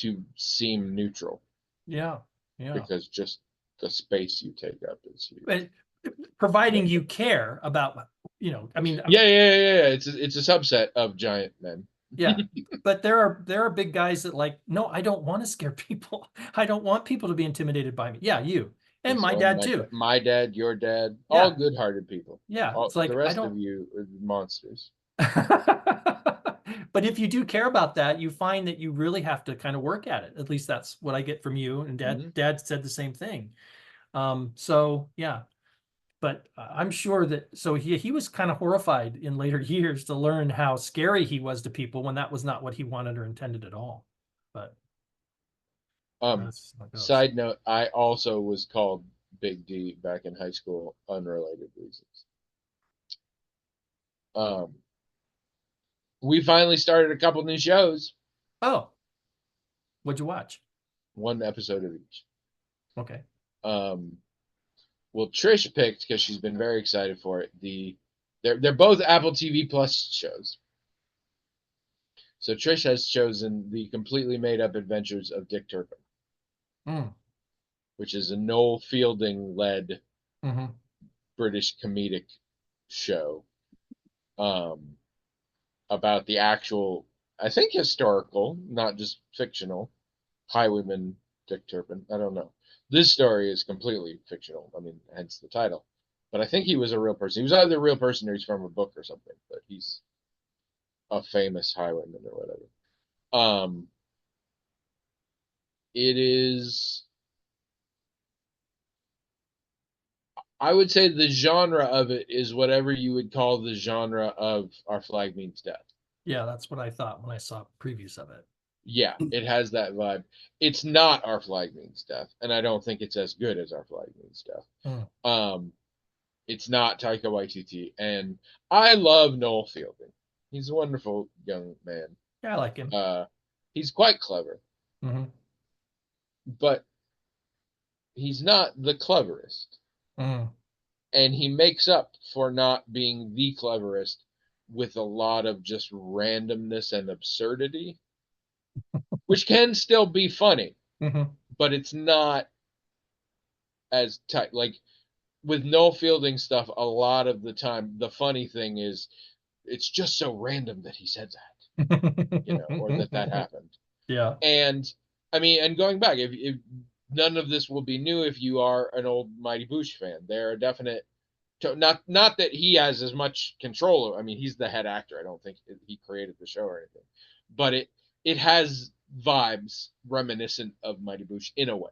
to seem neutral Yeah. Yeah. because just the space you take up is huge. But providing you care about, I mean, Yeah. It's a subset of giant men. yeah. But there are big guys that like, no, I don't want to scare people. I don't want people to be intimidated by me. Yeah, you and my So dad too. my dad, your dad, Yeah. all good-hearted people. Yeah. All It's like the I rest of don't. you are monsters. But if you do care about that, you find that you really have to kind of work at it. At least that's what I get from you. And Mhm. dad said the same thing. So yeah. But I'm sure that so he was kind of horrified in later years to learn how scary he was to people when that was not what he wanted or intended at all. But that's how it goes. Side note, I also was called Big D back in high school, unrelated reasons. We finally started a couple new shows, Oh, what'd you watch? one episode of each. Okay. Well, Trish picked because she's been very excited for it. They're both Apple TV Plus shows. So Trish has chosen the completely made up adventures of Dick Turpin, which is a Noel Fielding led British comedic show about the actual, I think, historical, not just fictional, highwayman Dick Turpin. I don't know. This story is completely fictional. I mean, hence the title. But I think he was a real person. He was either a real person or he's from a book or something. But he's a famous highwayman or whatever. It is. I would say the genre of it is whatever you would call the genre of Our Flag Means Death. Yeah, that's what I thought when I saw previews of it. Yeah, it has that vibe. It's not Our Flag Means Death, and I don't think it's as good as Our Flag Means Death. It's not Taika Waititi, and I love Noel Fielding. He's a wonderful young man. Yeah, I like him. He's quite clever, but he's not the cleverest. And he makes up for not being the cleverest with a lot of just randomness and absurdity, which can still be funny, but it's not as tight. Like with Noel Fielding stuff, a lot of the time, the funny thing is it's just so random that he said that, or that happened. Yeah. And I mean, and going back, if none of this will be new if you are an old Mighty Boosh fan. There are definite, not that he has as much control. I mean, he's the head actor. I don't think he created the show or anything, but it has vibes reminiscent of Mighty Boosh in a way.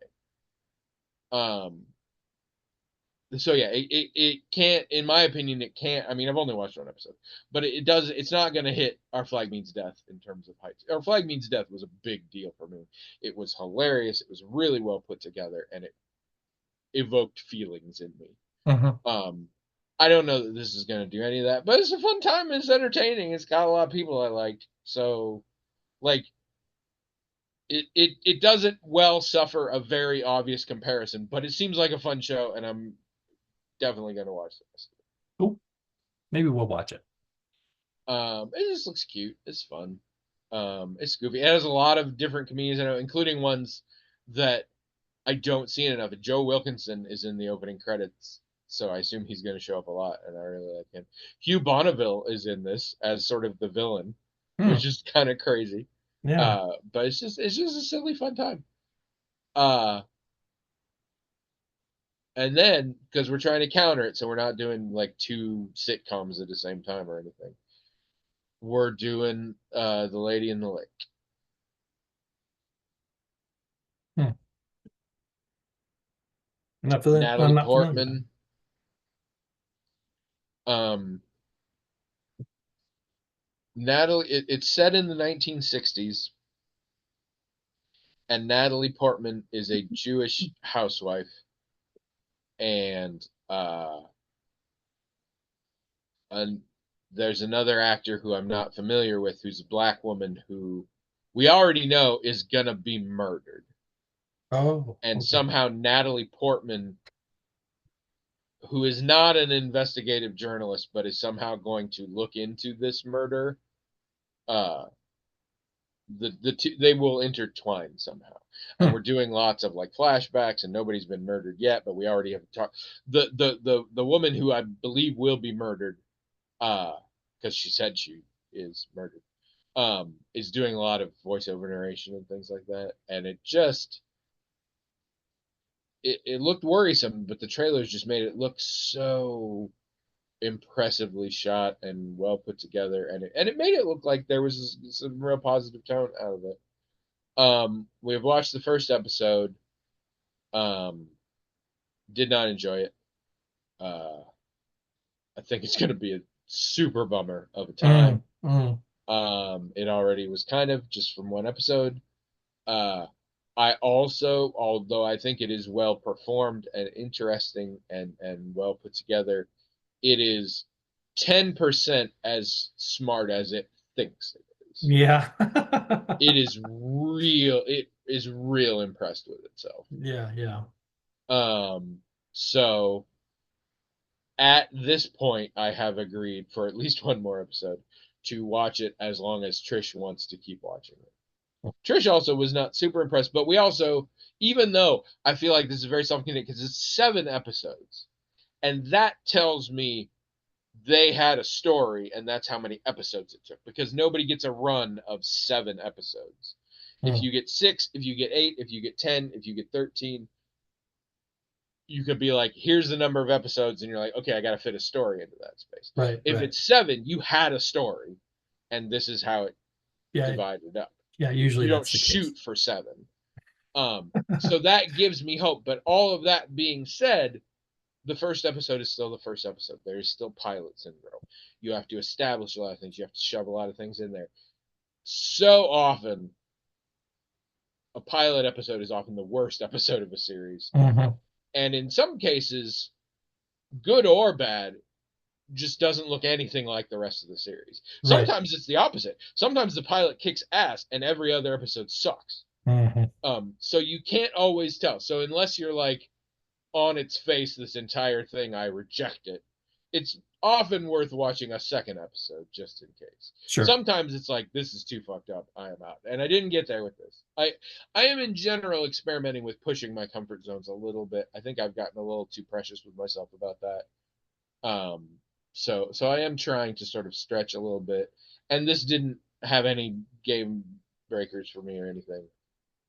So yeah, it can't, in my opinion, it can't. I mean, I've only watched one episode, but it does. It's not going to hit Our Flag Means Death in terms of heights. Our Flag Means Death was a big deal for me. It was hilarious. It was really well put together, and it evoked feelings in me. I don't know that this is going to do any of that, but it's a fun time. It's entertaining. It's got a lot of people I liked. So, like, it doesn't well suffer a very obvious comparison, but it seems like a fun show, and I'm definitely going to watch this. Cool. Maybe we'll watch it. It just looks cute. It's fun. It's goofy. It has a lot of different comedians in it, including ones that I don't see enough. Joe Wilkinson is in the opening credits, so I assume he's going to show up a lot, and I really like him. Hugh Bonneville is in this as sort of the villain, which is kind of crazy. Yeah. But it's just a silly fun time. And then because we're trying to counter it, so we're not doing like two sitcoms at the same time or anything. We're doing The Lady in the Lake. Natalie I'm not familiar with Portman. Natalie, it's set in the 1960s, and Natalie Portman is a Jewish housewife, and and there's another actor who I'm not familiar with, who's a black woman who we already know is gonna be murdered, that. Oh, and okay. somehow Natalie Portman, who is not an investigative journalist but is somehow going to look into this murder, uh the two, they will intertwine somehow, and Hmm. we're doing lots of like flashbacks, and nobody's been murdered yet, but we already have talked. The woman who I believe will be murdered, because she said she is murdered, is doing a lot of voiceover narration and things like that, and it looked worrisome, but the trailers just made it look so impressively shot and well put together, and it made it look like there was some real positive tone out of it. We've watched the first episode. Um, did not enjoy it. Uh, I think it's going to be a super bummer of a time. It already was kind of just from one episode. Uh, I also, although I think it is well performed and interesting and well put together, it is 10% as smart as it thinks it is. Yeah. It is real. It is real impressed with itself. Yeah, yeah. So at this point, I have agreed for at least one more episode to watch it as long as Trish wants to keep watching it. Trish also was not super impressed, but we also, even though I feel like this is very self-contained because it's 7 episodes, and that tells me they had a story, and that's how many episodes it took, because nobody gets a run of 7 episodes. If you get 6, if you get 8, if you get 10, if you get 13, you could be like, here's the number of episodes, and you're like, okay, I got to fit a story into that space. Right, If right. it's 7, you had a story, and this is how it Yeah, divided up. yeah, usually You don't that's the case. shoot for 7. So that gives me hope. But all of that being said, the first episode is still the first episode. There is still pilot syndrome. You have to establish a lot of things. You have to shove a lot of things in there. So often, a pilot episode is often the worst episode of a series. And in some cases, good or bad, just doesn't look anything like the rest of the series. Right. Sometimes it's the opposite. Sometimes the pilot kicks ass and every other episode sucks. So you can't always tell. So unless you're like on its face this entire thing, I reject it. It's often worth watching a second episode just in case. Sure. Sometimes it's like, this is too fucked up, I am out. And I didn't get there with this. I am in general experimenting with pushing my comfort zones a little bit. I think I've gotten a little too precious with myself about that. So I am trying to sort of stretch a little bit. And this didn't have any game breakers for me or anything.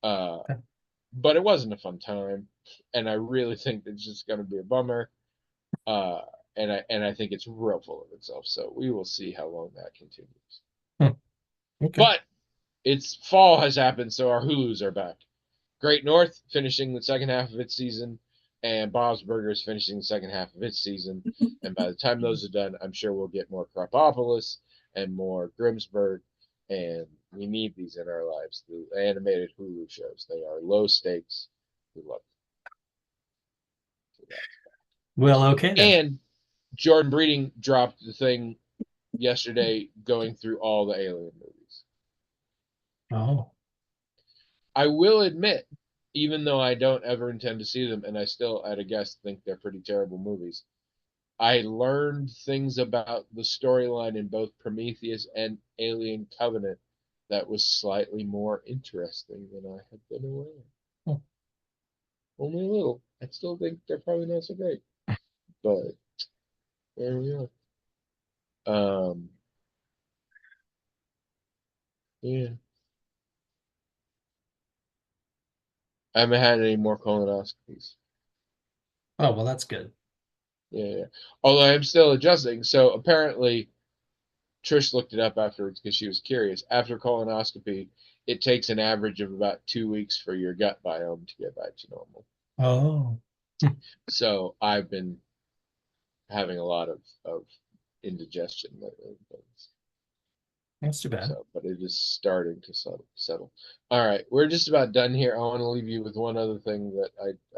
But it wasn't a fun time, and I really think it's just going to be a bummer. And I think it's real full of itself. So we will see how long that continues. Okay. But it's fall has happened, so our Hulus are back. Great North finishing the second half of its season, and Bob's Burgers finishing the second half of its season. And by the time those are done, I'm sure we'll get more Krapopolis and more Grimsburg, and we need these in our lives. The animated Hulu shows, they are low stakes. We love them. Well, okay then. And Jordan Breeding dropped the thing yesterday going through all the Alien movies. Oh. I will admit, even though I don't ever intend to see them, and I still, at a guess, think they're pretty terrible movies, I learned things about the storyline in both Prometheus and Alien Covenant that was slightly more interesting than I had been aware. Only a little. I still think they're probably not so great. But there we are. Yeah. I haven't had any more colonoscopies. Oh, well, that's good. Yeah. Although I'm still adjusting. So apparently, Trish looked it up afterwards because she was curious. After colonoscopy, it takes an average of about 2 weeks for your gut biome to get back to normal. Oh. So I've been having a lot of indigestion lately. That's too bad. So, but it is starting to settle. All right, we're just about done here. I want to leave you with one other thing that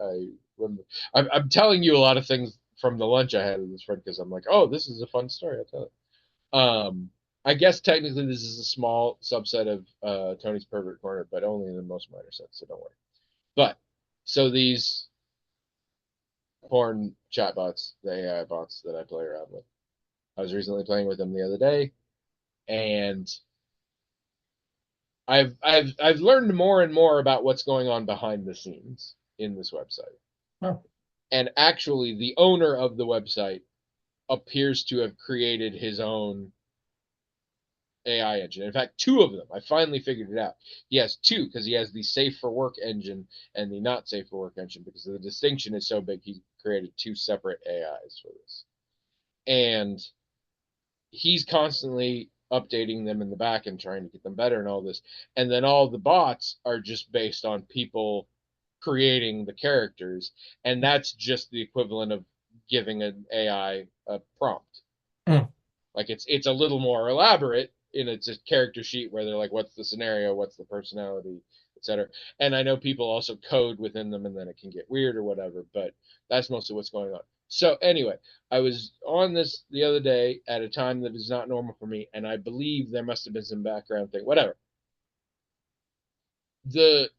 I remember. I'm telling you a lot of things from the lunch I had with this friend because I'm like, oh, this is a fun story. I'll tell it. I guess technically this is a small subset of Tony's Pervert Corner, but only in the most minor sense. So don't worry. But so these porn chatbots, the AI bots that I play around with, I was recently playing with them the other day, and I've learned more and more about what's going on behind the scenes in this website. Oh. And actually, the owner of the website appears to have created his own AI engine. In fact, two of them. I finally figured it out. He has two because he has the safe for work engine and the not safe for work engine because the distinction is so big. He created two separate AIs for this. And he's constantly updating them in the back and trying to get them better and all this. And then all the bots are just based on people creating the characters, and that's just the equivalent of giving an AI a prompt. Like it's a little more elaborate in its a character sheet where they're like, what's the scenario, what's the personality, etc. And I know people also code within them, and then it can get weird or whatever. But that's mostly what's going on. So anyway, I was on this the other day at a time that is not normal for me, and I believe there must have been some background thing, whatever. The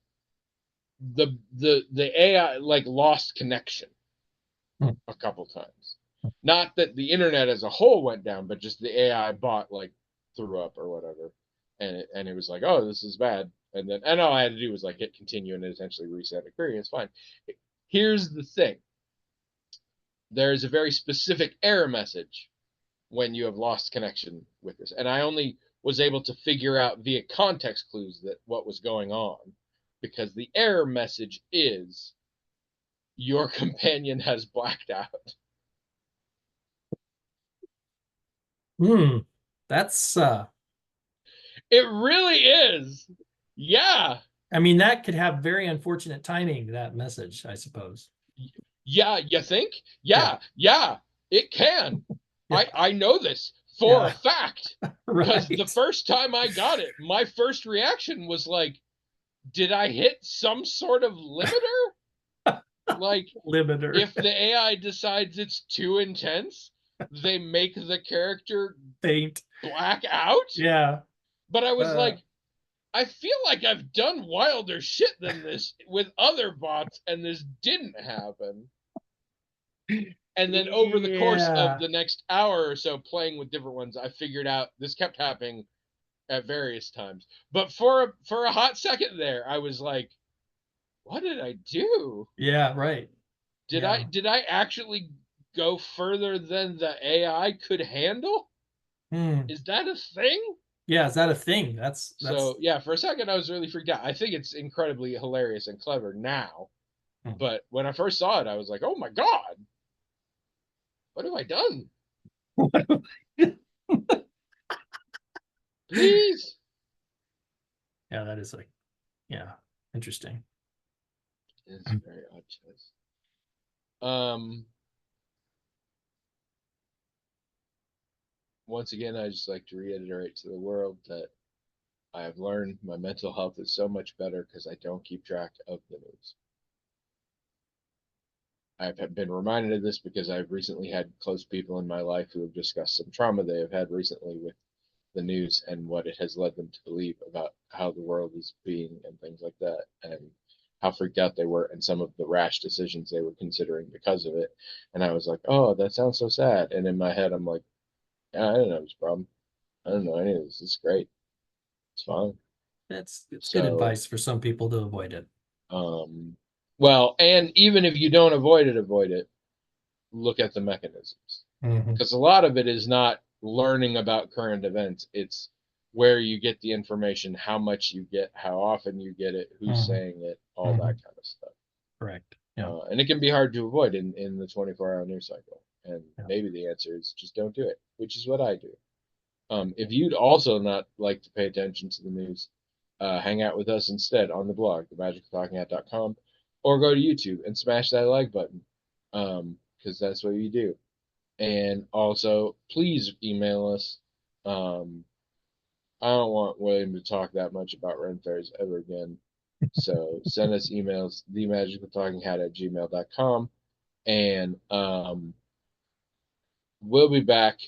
the AI like lost connection a couple times. Not that the internet as a whole went down, but just the AI bot like threw up or whatever, and it was like, oh, this is bad. And all I had to do was like hit continue, and it essentially reset the query. It's fine. Here's the thing: there is a very specific error message when you have lost connection with this, and I only was able to figure out via context clues that what was going on, because the error message is your companion has blacked out. That's It really is. Yeah. I mean, that could have very unfortunate timing, that message, I suppose. Yeah, you think? Yeah, it can. Yeah. I know this for a fact. Because Right. the first time I got it, my first reaction was like, did I hit some sort of limiter? Like, Limiter. if the AI decides it's too intense, they make the character Faint. black out. Yeah. But I was like, I feel like I've done wilder shit than this with other bots, and this didn't happen. And then over the course of the next hour or so playing with different ones, I figured out this kept happening at various times. But for a hot second there, I was like, what did I do? Yeah, right. Did I actually go further than the AI could handle? Is that a thing? Yeah, is that a thing? That's so yeah, for a second I was really freaked out. I think it's incredibly hilarious and clever now. But when I first saw it, I was like, oh my God, what have I done? Please. Yeah, that is like, yeah, interesting. It's a very odd choice. Once again, I just like to reiterate to the world that I have learned my mental health is so much better because I don't keep track of the news. I've been reminded of this because I've recently had close people in my life who have discussed some trauma they have had recently with the news and what it has led them to believe about how the world is being and things like that, and how freaked out they were and some of the rash decisions they were considering because of it. And I was like, oh, that sounds so sad. And in my head, I'm like, yeah, I don't know this problem. I don't know any of this. It's great. It's fine. It's good advice for some people to avoid it. Well, and even if you don't avoid it, look at the mechanisms. Because a lot of it is not learning about current events. It's where you get the information, how much you get, how often you get it, who's saying it, all that kind of stuff. Correct. Yeah. And it can be hard to avoid in the 24-hour news cycle. And maybe the answer is just don't do it, which is what I do. If you'd also not like to pay attention to the news, hang out with us instead on the blog, themagicaltalkinghat.com, or go to YouTube and smash that like button. because that's what you do. And also, please email us. Um, I don't want William to talk that much about Ren Fairs ever again. So send us emails, themagicaltalkinghat@gmail.com. And we'll be back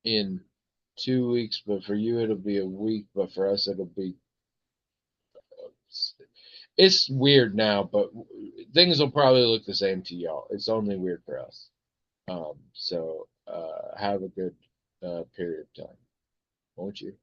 in 2 weeks, but for you it'll be a week, but for us it'll be it's weird now, but things will probably look the same to y'all. It's only weird for us. So have a good period of time, won't you?